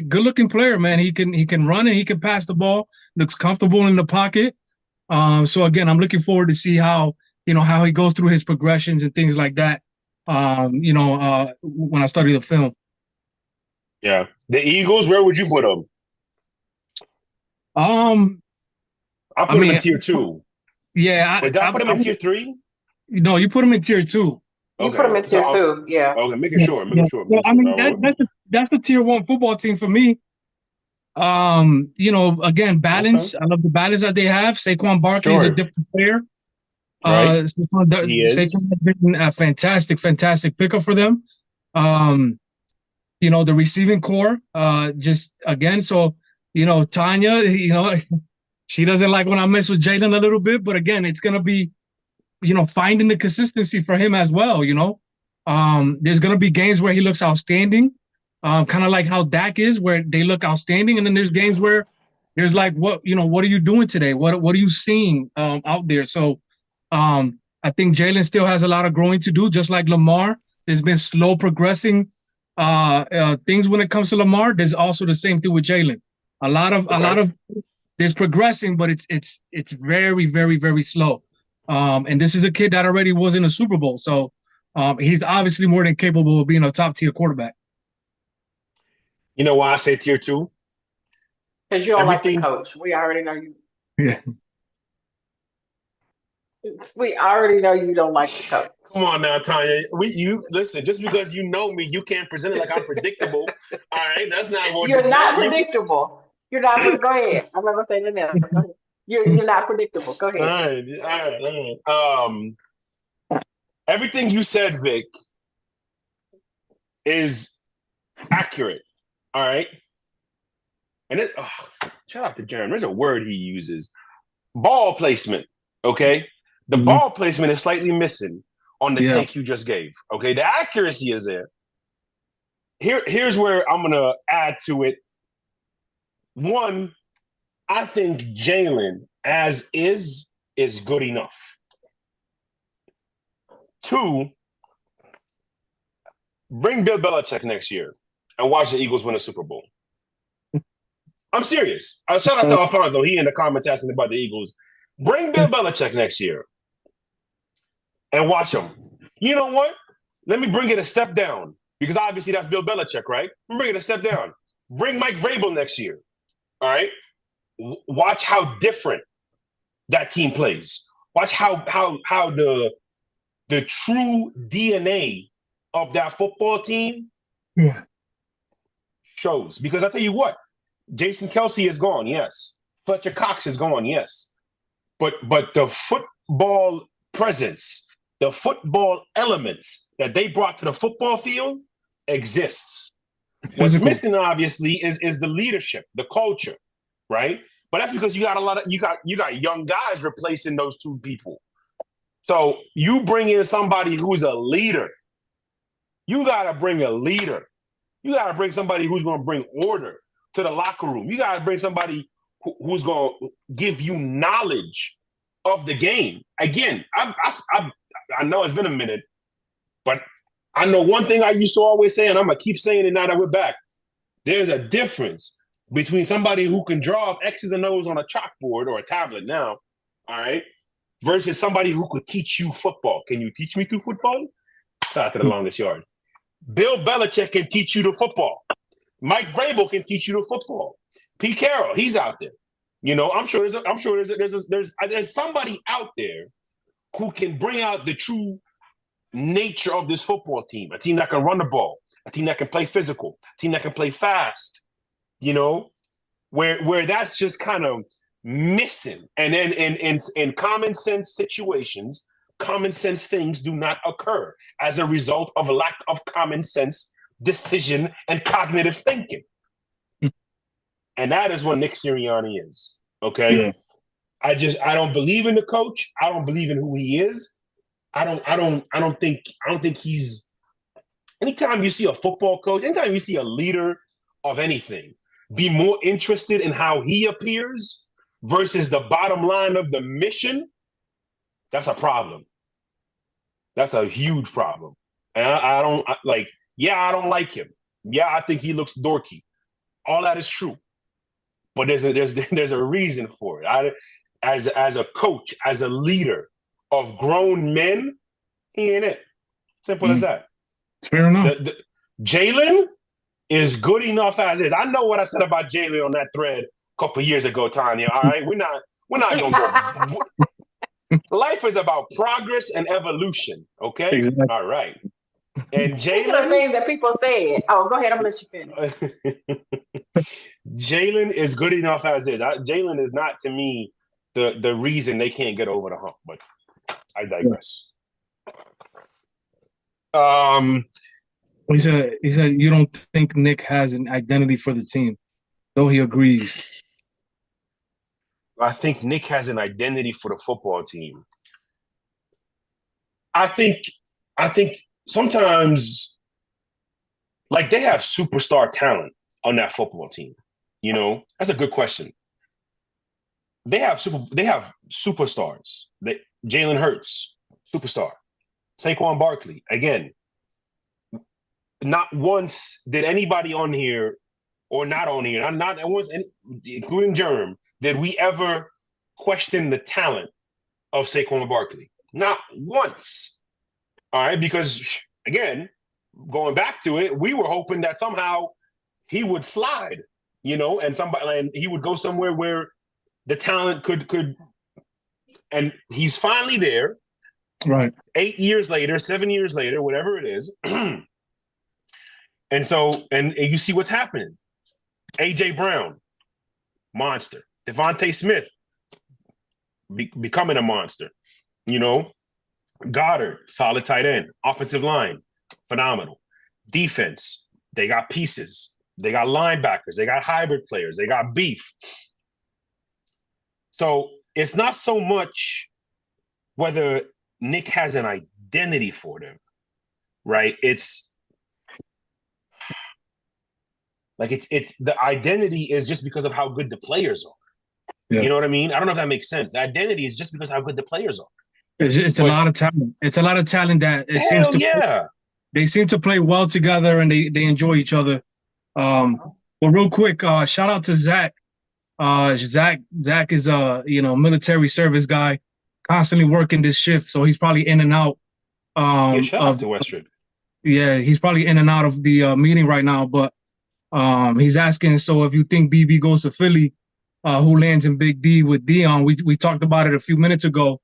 good-looking player, man. He can run and he can pass the ball. Looks comfortable in the pocket. So again, I'm looking forward to see how he goes through his progressions and things like that. When I study the film. Yeah, the Eagles. Where would you put them? I put them in tier 2. Yeah, Did I put them in tier 3? No, you put them in tier 2. You put them in tier 2. Yeah. Okay, making sure. I mean, that's a tier 1 football team for me. Again, balance. Okay. I love the balance that they have. Saquon Barkley is a different player. Right. He is. Saquon has been a fantastic pickup for them. The receiving core, just again, so Tanya, she doesn't like when I mess with Jayden a little bit, but again, it's gonna be, finding the consistency for him as well. There's gonna be games where he looks outstanding. Kind of like how Dak is, where they look outstanding, and then there's games where there's like, what are you doing today? What are you seeing out there? So, I think Jaylen still has a lot of growing to do, just like Lamar. There's been slow progressing things when it comes to Lamar. There's also the same thing with Jaylen. A lot of there's progressing, but it's very, very, very slow. And this is a kid that already was in a Super Bowl, so he's obviously more than capable of being a top tier quarterback. You know why I say tier 2? Because you don't like the coach. We already know you. Yeah. We already know you don't like the coach. Come on now, Tanya. You listen. Just because you know me, you can't present it like I'm predictable. All right, that's not what you're not predictable. You're not. Go ahead. I'm not gonna say anything else. You're not predictable. Go ahead. All right. Everything you said, Vic, is accurate. All right. And shout out to Jaron. There's a word he uses. Ball placement. Okay. The ball placement is slightly missing on the take you just gave. Okay. The accuracy is there. Here's where I'm going to add to it. One, I think Jaylen as is good enough. 2, bring Bill Belichick next year and watch the Eagles win a Super Bowl. I'm serious. Shout out to Alfonso. He in the comments asking about the Eagles. Bring Bill Belichick next year and watch him. You know what? Let me bring it a step down, because obviously that's Bill Belichick, right? Let me bring it a step down. Bring Mike Vrabel next year. All right? Watch how different that team plays. Watch how the true DNA of that football team shows. Because I tell you what, Jason Kelce is gone, yes. Fletcher Cox is gone, yes. But the football presence, the football elements that they brought to the football field exists. What's missing, obviously, is the leadership, the culture, right? But that's because you got young guys replacing those 2 people. So you bring in somebody who's a leader. You got to bring a leader. You got to bring somebody who's going to bring order to the locker room. You got to bring somebody who's going to give you knowledge of the game. Again, I know it's been a minute, but I know one thing I used to always say, and I'm going to keep saying it now that we're back. There's a difference between somebody who can draw up X's and O's on a chalkboard or a tablet now, all right, versus somebody who could teach you football. Can you teach me through football? Shout out to the longest yard. Bill Belichick can teach you the football. Mike Vrabel can teach you the football. Pete Carroll, he's out there. You know, I'm sure there's somebody out there who can bring out the true nature of this football team. A team that can run the ball, a team that can play physical, a team that can play fast. You know, where that's just kind of missing. And then in common sense situations, common sense things do not occur as a result of a lack of common sense decision and cognitive thinking. And that is what Nick Sirianni is. Okay. Yeah. I don't believe in the coach. I don't believe in who he is. I don't think he's, anytime you see a football coach, anytime you see a leader of anything, be more interested in how he appears versus the bottom line of the mission, that's a problem. That's a huge problem. And I don't like him. Yeah, I think he looks dorky. All that is true. But there's a reason for it. As a coach, as a leader of grown men, he ain't it. Simple as that. Fair enough. Jalen is good enough as is. I know what I said about Jalen on that thread a couple of years ago, Tanya. All right, we're not gonna go. Life is about progress and evolution. Okay, exactly. All right. And Jalen, things that people say. Oh, go ahead. I'm gonna let you finish. Jalen is good enough as is. Jalen is not, to me, the reason they can't get over the hump. But I digress. He said you don't think Nick has an identity for the team, though he agrees. I think Nick has an identity for the football team. I think sometimes, like, they have superstar talent on that football team. You know, that's a good question. They have superstars. Jalen Hurts, superstar. Saquon Barkley, again. Not once did anybody on here, or not on here, not once, including Germ, did we ever question the talent of Saquon Barkley. Not once. All right, because, again, going back to it, we were hoping that somehow he would slide, you know, and he would go somewhere where the talent could, and he's finally there. Right. 8 years later, 7 years later, whatever it is. And so, and you see what's happening. A.J. Brown, monster. Devontae Smith, becoming a monster. You know, Goddard, solid tight end. Offensive line, phenomenal. Defense, they got pieces. They got linebackers. They got hybrid players. They got beef. So it's not so much whether Nick has an identity for them, right? It's the identity is just because of how good the players are. Yeah. You know what I mean? I don't know if that makes sense. The identity is just because of how good the players are. It's a lot of talent. It's a lot of talent that it seems to. Yeah. They seem to play well together and they enjoy each other. But real quick, shout out to Zach. Zach is a military service guy, constantly working this shift, so he's probably in and out. Shout out to Western. Yeah, he's probably in and out of the meeting right now, but he's asking, so if you think BB goes to Philly, who lands in Big D with Dion? We talked about it a few minutes ago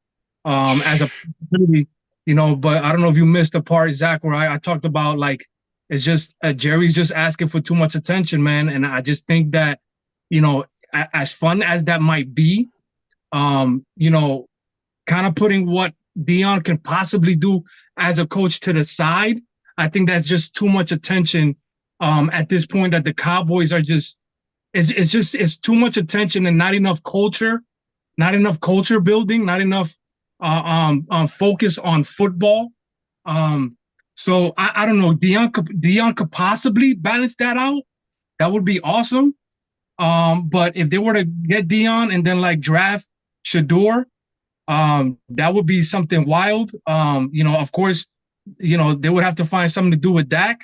as a possibility, but I don't know if you missed the part, Zach, where I talked about, like, it's just Jerry's just asking for too much attention, man. And I just think that, as fun as that might be, kind of putting what Dion can possibly do as a coach to the side, I think that's just too much attention at this point, that the Cowboys are just, it's too much attention and not enough culture building, not enough focus on football. So I don't know, Dion could possibly balance that out. That would be awesome. But if they were to get Dion and then like draft Shedeur, that would be something wild. Of course, they would have to find something to do with Dak.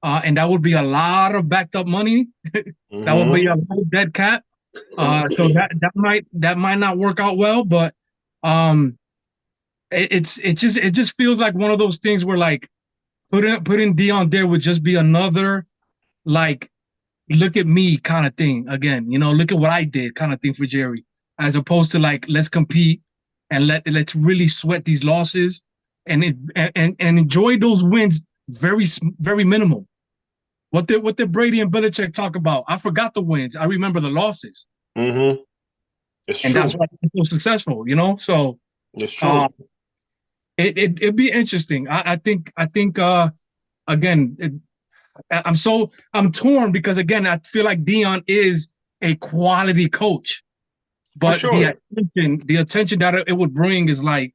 And that would be a lot of backed up money. That would be a whole dead cap. So that might not work out well, but it just feels like one of those things where, like, putting Dion there would just be another like look at me kind of thing again. Look at what I did kind of thing for Jerry, as opposed to like let's compete and let's really sweat these losses and enjoy those wins. Very minimal. What did Brady and Belichick talk about? I forgot the wins. I remember the losses. Mm-hmm. It's and true. That's why they're so successful. So it's true. It'd be interesting. I think again. I'm torn because again I feel like Dion is a quality coach, but sure. the attention that it would bring is like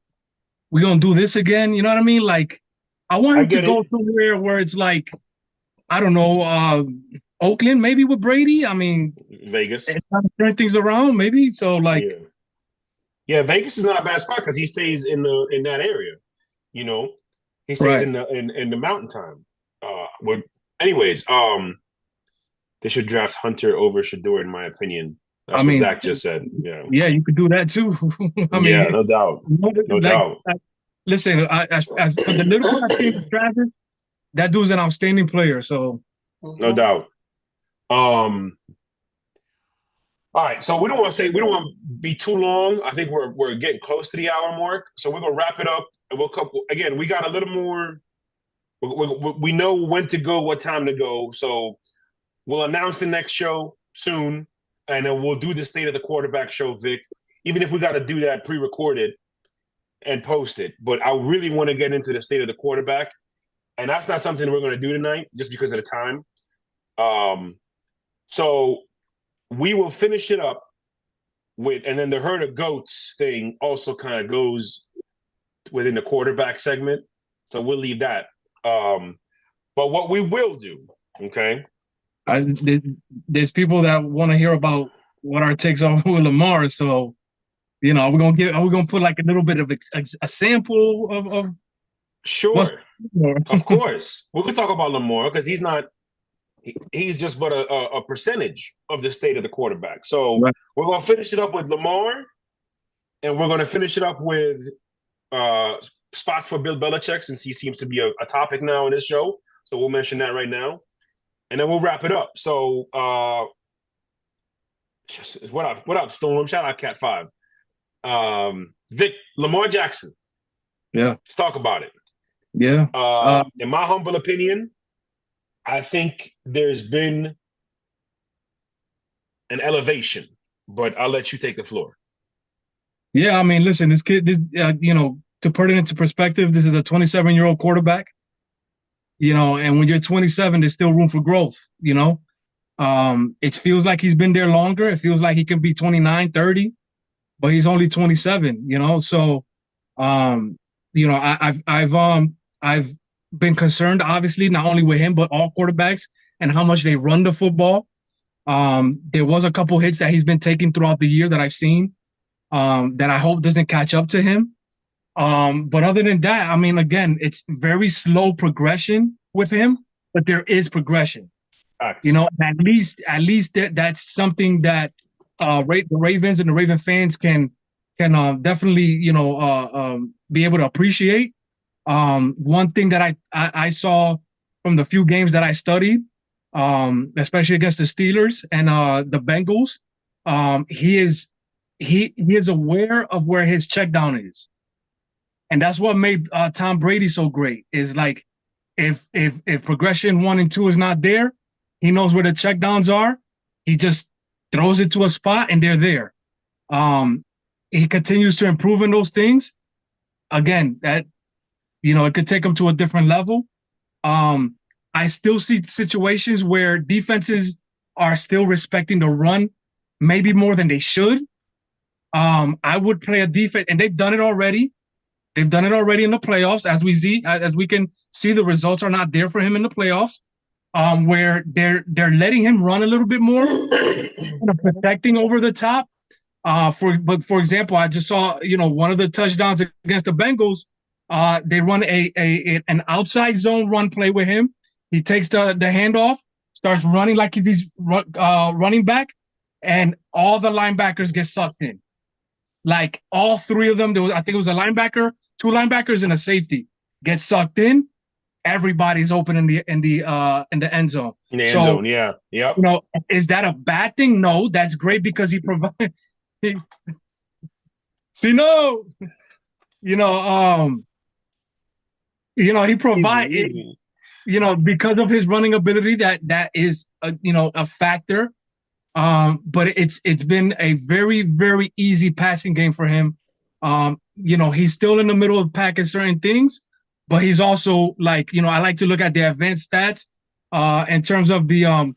we're gonna do this again. You know what I mean? Like I want him to go somewhere where it's like I don't know, Oakland maybe with Brady. I mean Vegas. It's trying to turn things around maybe. So like yeah, Vegas is not a bad spot because he stays in that area. He stays in the mountain time. Anyways, they should draft Hunter over Shedeur, in my opinion. That's what Zach just said. Yeah, you could do that too. No doubt. No doubt. Listen, as for the little I've seen Travis, that dude's an outstanding player. So no doubt. All right, so we don't want to be too long. I think we're getting close to the hour mark, so we're gonna wrap it up, and again. We got a little more. We know when to go, what time to go. So we'll announce the next show soon, and then we'll do the State of the Quarterback show, Vic, even if we got to do that pre-recorded and post it. But I really want to get into the State of the Quarterback, and that's not something we're going to do tonight just because of the time. So we will finish it up with, and then the herd of goats thing also kind of goes within the quarterback segment. So we'll leave that. But what we will do, okay? There's people that want to hear about what our takes are with Lamar. So, we're gonna put like a little bit of a sample of. Sure, of course, we could talk about Lamar because he's just but a percentage of the state of the quarterback. So we're gonna finish it up with Lamar, and we're gonna finish it up with spots for Bill Belichick, since he seems to be a topic now in this show. So we'll mention that right now. And then we'll wrap it up. So what up, Storm? Shout out Cat 5. Vic, Lamar Jackson. Yeah. Let's talk about it. Yeah. In my humble opinion, I think there's been an elevation, but I'll let you take the floor. Yeah, I mean, listen, this kid, to put it into perspective, this is a 27-year-old quarterback, and when you're 27, there's still room for growth, It feels like he's been there longer. It feels like he can be 29, 30, but he's only 27, So, I've been concerned, obviously, not only with him, but all quarterbacks and how much they run the football. There was a couple hits that he's been taking throughout the year that I've seen that I hope doesn't catch up to him. But other than that, I mean, again, it's very slow progression with him, but there is progression. Facts. At least that's something that the Ravens and the Raven fans can definitely be able to appreciate. One thing that I saw from the few games that I studied, especially against the Steelers and the Bengals, he is aware of where his check down is. And that's what made Tom Brady so great, is like if progression 1 and 2 is not there, he knows where the check downs are. He just throws it to a spot and they're there. He continues to improve in those things. Again, that it could take him to a different level. I still see situations where defenses are still respecting the run, maybe more than they should. I would play a defense, and they've done it already. They've done it already in the playoffs, as we can see. The results are not there for him in the playoffs, where they're letting him run a little bit more, protecting over the top. For example, I just saw one of the touchdowns against the Bengals. They run an outside zone run play with him. He takes the handoff, starts running like if he's running back, and all the linebackers get sucked in. Like all three of them, I think it was a linebacker, 2 linebackers, and a safety get sucked in. everybody's open in the end zone. In the end zone, yeah. Yep. You know, is that a bad thing? No, that's great because he provides. See, no, you know, he provides. You know, because of his running ability, that is a factor. But it's been a very, very easy passing game for him. You know, he's still in the middle of the pack in certain things, but he's also like, I like to look at the advanced stats in terms of the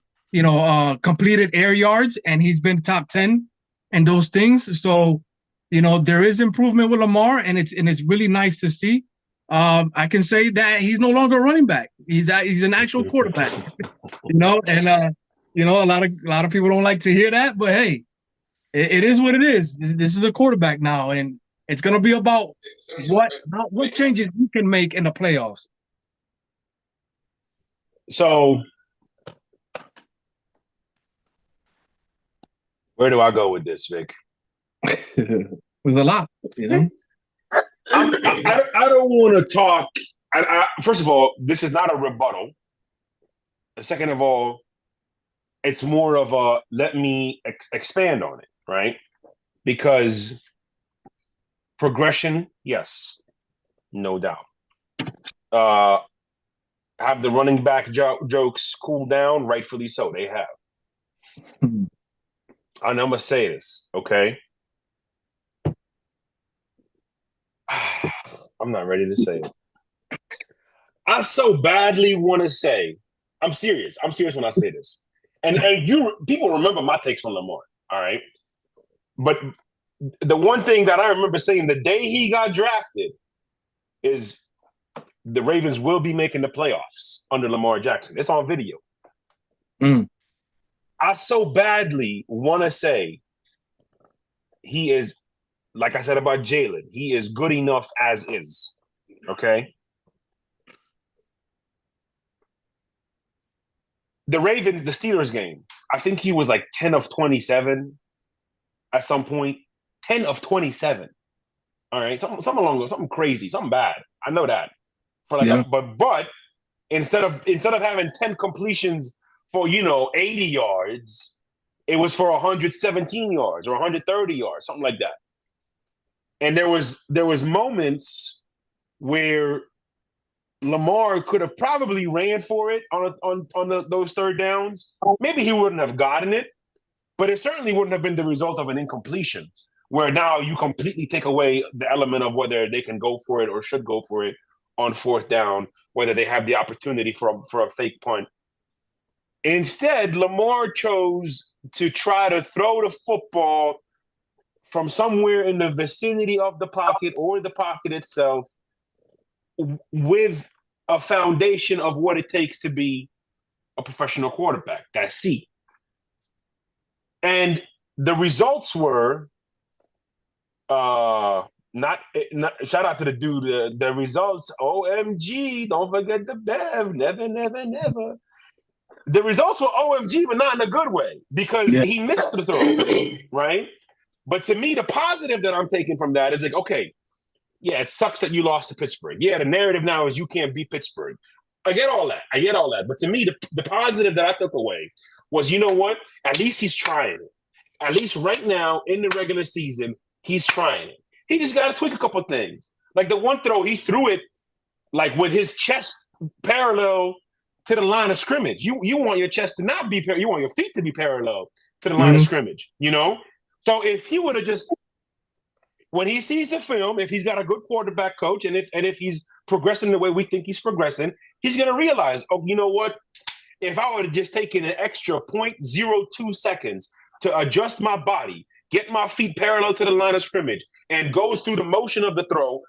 completed air yards, and he's been top 10 in those things. So, there is improvement with Lamar, and it's really nice to see. I can say that he's no longer a running back. He's an actual quarterback. And a lot of people don't like to hear that, but hey, it is what it is. This is a quarterback now, and it's going to be about what changes you can make in the playoffs. So, where do I go with this, Vic? There's a lot, I don't want to talk. First of all, this is not a rebuttal. Second of all, it's more of a let me expand on it, right? Because progression, yes, no doubt. Have the running back jokes cool down? Rightfully so, they have. And I'm going to say this, okay? I'm not ready to say it. I so badly want to say, I'm serious when I say this. And people remember my takes on Lamar, all right? But the one thing that I remember saying the day he got drafted is the Ravens will be making the playoffs under Lamar Jackson. It's on video. I so badly want to say he is, like I said about Jalen, he is good enough as is, okay? The Steelers game, I think he was like 10 of 27 at some point. 10 of 27. All right, something crazy, something bad. I know that. But instead of having 10 completions for 80 yards, it was for 117 yards or 130 yards, something like that. And there was moments where Lamar could have probably ran for it on those third downs. Maybe he wouldn't have gotten it, but it certainly wouldn't have been the result of an incompletion, where now you completely take away the element of whether they can go for it or should go for it on fourth down, whether they have the opportunity for a fake punt. Instead, Lamar chose to try to throw the football from somewhere in the vicinity of the pocket or the pocket itself with a foundation of what it takes to be a professional quarterback. That's C. And the results were not shout out to the dude. The results, OMG, don't forget the Bev, never, never, never. The results were OMG, but not in a good way because he missed the throw, right? But to me, the positive that I'm taking from that is like, okay, yeah, it sucks that you lost to Pittsburgh. Yeah, the narrative now is you can't beat Pittsburgh. I get all that. But to me, the positive that I took away was, you know what? At least he's trying it. At least right now in the regular season, he's trying it. He just got to tweak a couple of things. Like the one throw, he threw it like with his chest parallel to the line of scrimmage. You want your chest to not be parallel. You want your feet to be parallel to the line of scrimmage, So if he would have just, when he sees the film, if he's got a good quarterback coach and if he's progressing the way we think he's progressing, he's going to realize, oh, you know what? If I would have just taken an extra 0.02 seconds to adjust my body, get my feet parallel to the line of scrimmage, and go through the motion of the throw,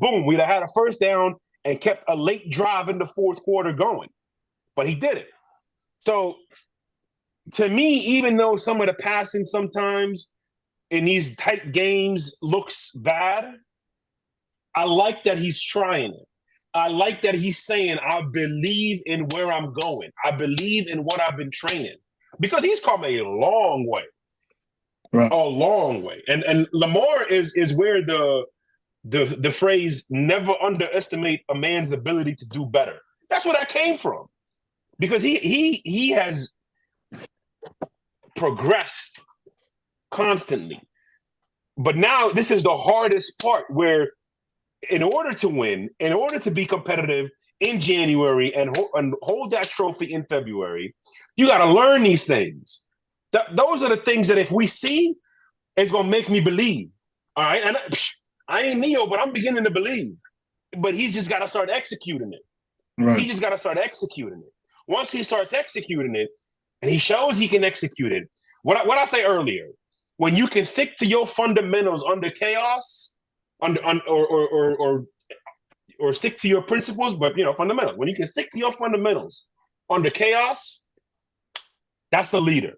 boom, we'd have had a first down and kept a late drive in the fourth quarter going. But he did it. So to me, even though some of the passing sometimes in these tight games looks bad, I like that he's trying it. I like that he's saying, I believe in where I'm going. I believe in what I've been training. Because he's come a long way. Right. A long way. And Lamar is where the the phrase "never underestimate a man's ability to do better." That's where that came from, because he has progressed constantly. But now this is the hardest part, where in order to win, in order to be competitive in January and hold that trophy in February, you got to learn these things. Those are the things that if we see, it's going to make me believe. All right. And I ain't Neo, but I'm beginning to believe. But he's just got to start executing it. Right. He just got to start executing it. Once he starts executing it and he shows he can execute it, what I say earlier, when you can stick to your fundamentals under chaos, or stick to your principles, but fundamentals. When you can stick to your fundamentals under chaos, that's a leader.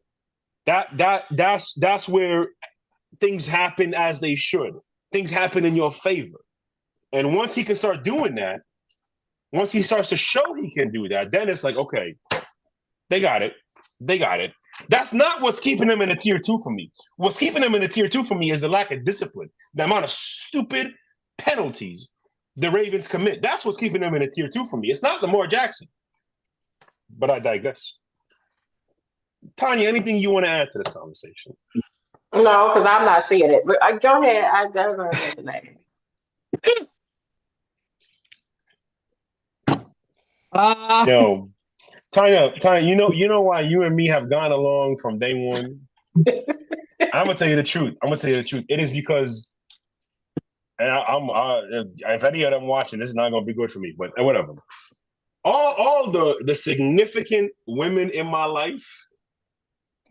That's where things happen as they should. Things happen in your favor. And once he can start doing that, once he starts to show he can do that, then it's like, okay, they got it. They got it. That's not what's keeping him in a tier 2 for me. What's keeping him in a tier 2 for me is the lack of discipline, the amount of stupid penalties the Ravens commit. That's what's keeping him in a tier 2 for me. It's not Lamar Jackson. But I digress. Tanya, anything you want to add to this conversation? No, because I'm not seeing it. But go ahead. I don't know the name. Yo, Tanya, you know why you and me have gone along from day one? I'm gonna tell you the truth. It is because, and if any of them watching, this is not gonna be good for me. But whatever. All the significant women in my life,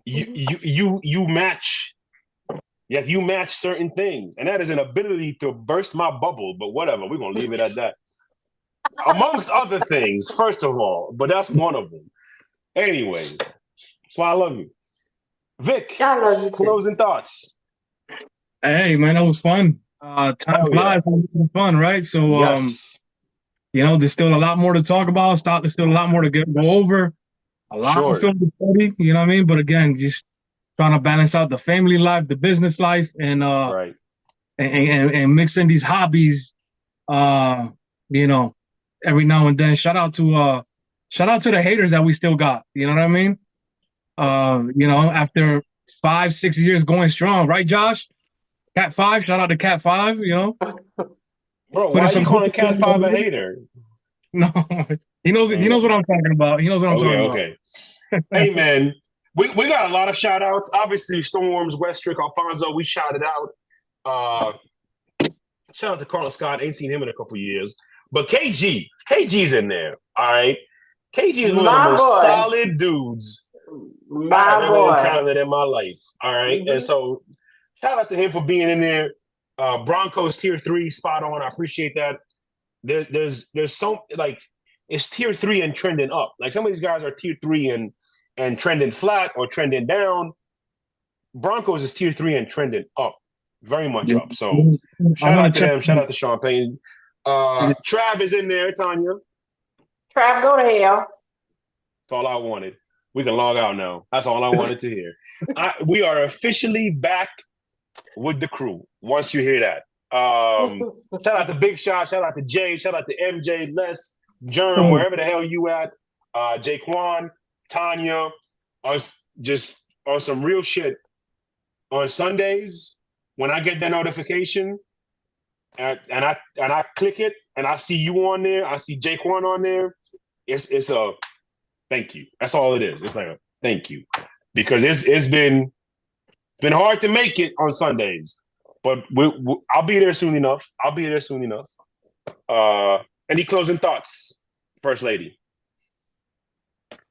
you match. Yeah, you match certain things, and that is an ability to burst my bubble. But whatever, we're gonna leave it at that. Amongst other things, first of all, but that's one of them. Anyways, that's why I love you. Vic, I love you too. Closing thoughts. Hey, man, that was fun. Time flies, fun, right? So, yes. There's still a lot more to talk about. There's still a lot more to go over. A lot to study, you know what I mean? But again, just trying to balance out the family life, the business life, and right. and mixing these hobbies, every now and then. Shout out to the haters that we still got. You know what I mean? After 5-6 years going strong, right, Josh? Cat 5, shout out to Cat 5, Bro, why are you calling Cat 5 a hater? No, he knows what I'm talking about. He knows what I'm talking about. Okay. Hey, man, we got a lot of shout outs. Obviously, Storms, Westrick, Alfonso, we shouted out. Shout out to Carlos Scott. Ain't seen him in a couple years. But KG's in there, all right? KG is one of the most solid dudes I've ever encountered in my life, all right? Mm-hmm. And so shout out to him for being in there. Broncos tier 3, spot on. I appreciate that. There's so, like, it's tier 3 and trending up. Like, some of these guys are tier 3 and trending flat or trending down. Broncos is tier 3 and trending up, very much up. So shout out to them. Shout out to Sean Payne. Trav is in there, Tanya. Trav, go to hell. That's all I wanted. We can log out now. That's all I wanted to hear. We are officially back with the crew. Once you hear that, shout out to Big Shot. Shout out to Jay. Shout out to MJ, Les, Germ, wherever the hell you at. Jaquan, Tanya, us just on some real shit. On Sundays, when I get that notification, and I click it, and I see you on there, I see Jaquan on there, it's a thank you. That's all it is. It's like a thank you, because it's been hard to make it on Sundays, but I'll be there soon enough. Any closing thoughts, First Lady?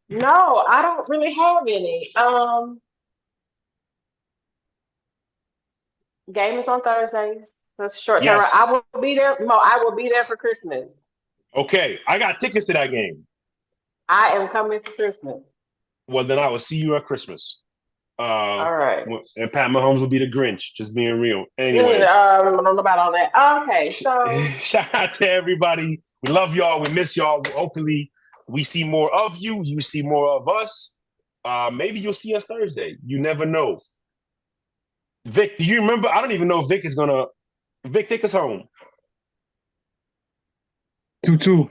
No, I don't really have any. Game is on Thursdays. That's short term. Yes. I will be there. Mo, I will be there for Christmas. Okay, I got tickets to that game. I am coming for Christmas. Well, then I will see you at Christmas. All right. And Pat Mahomes will be the Grinch, just being real. Anyways. I don't know about all that. Okay, so. Shout out to everybody. We love y'all. We miss y'all. Hopefully, we see more of you. You see more of us. Maybe you'll see us Thursday. You never know. Vic, do you remember? I don't even know if Vic is going to. Vic, take us home. 2-2.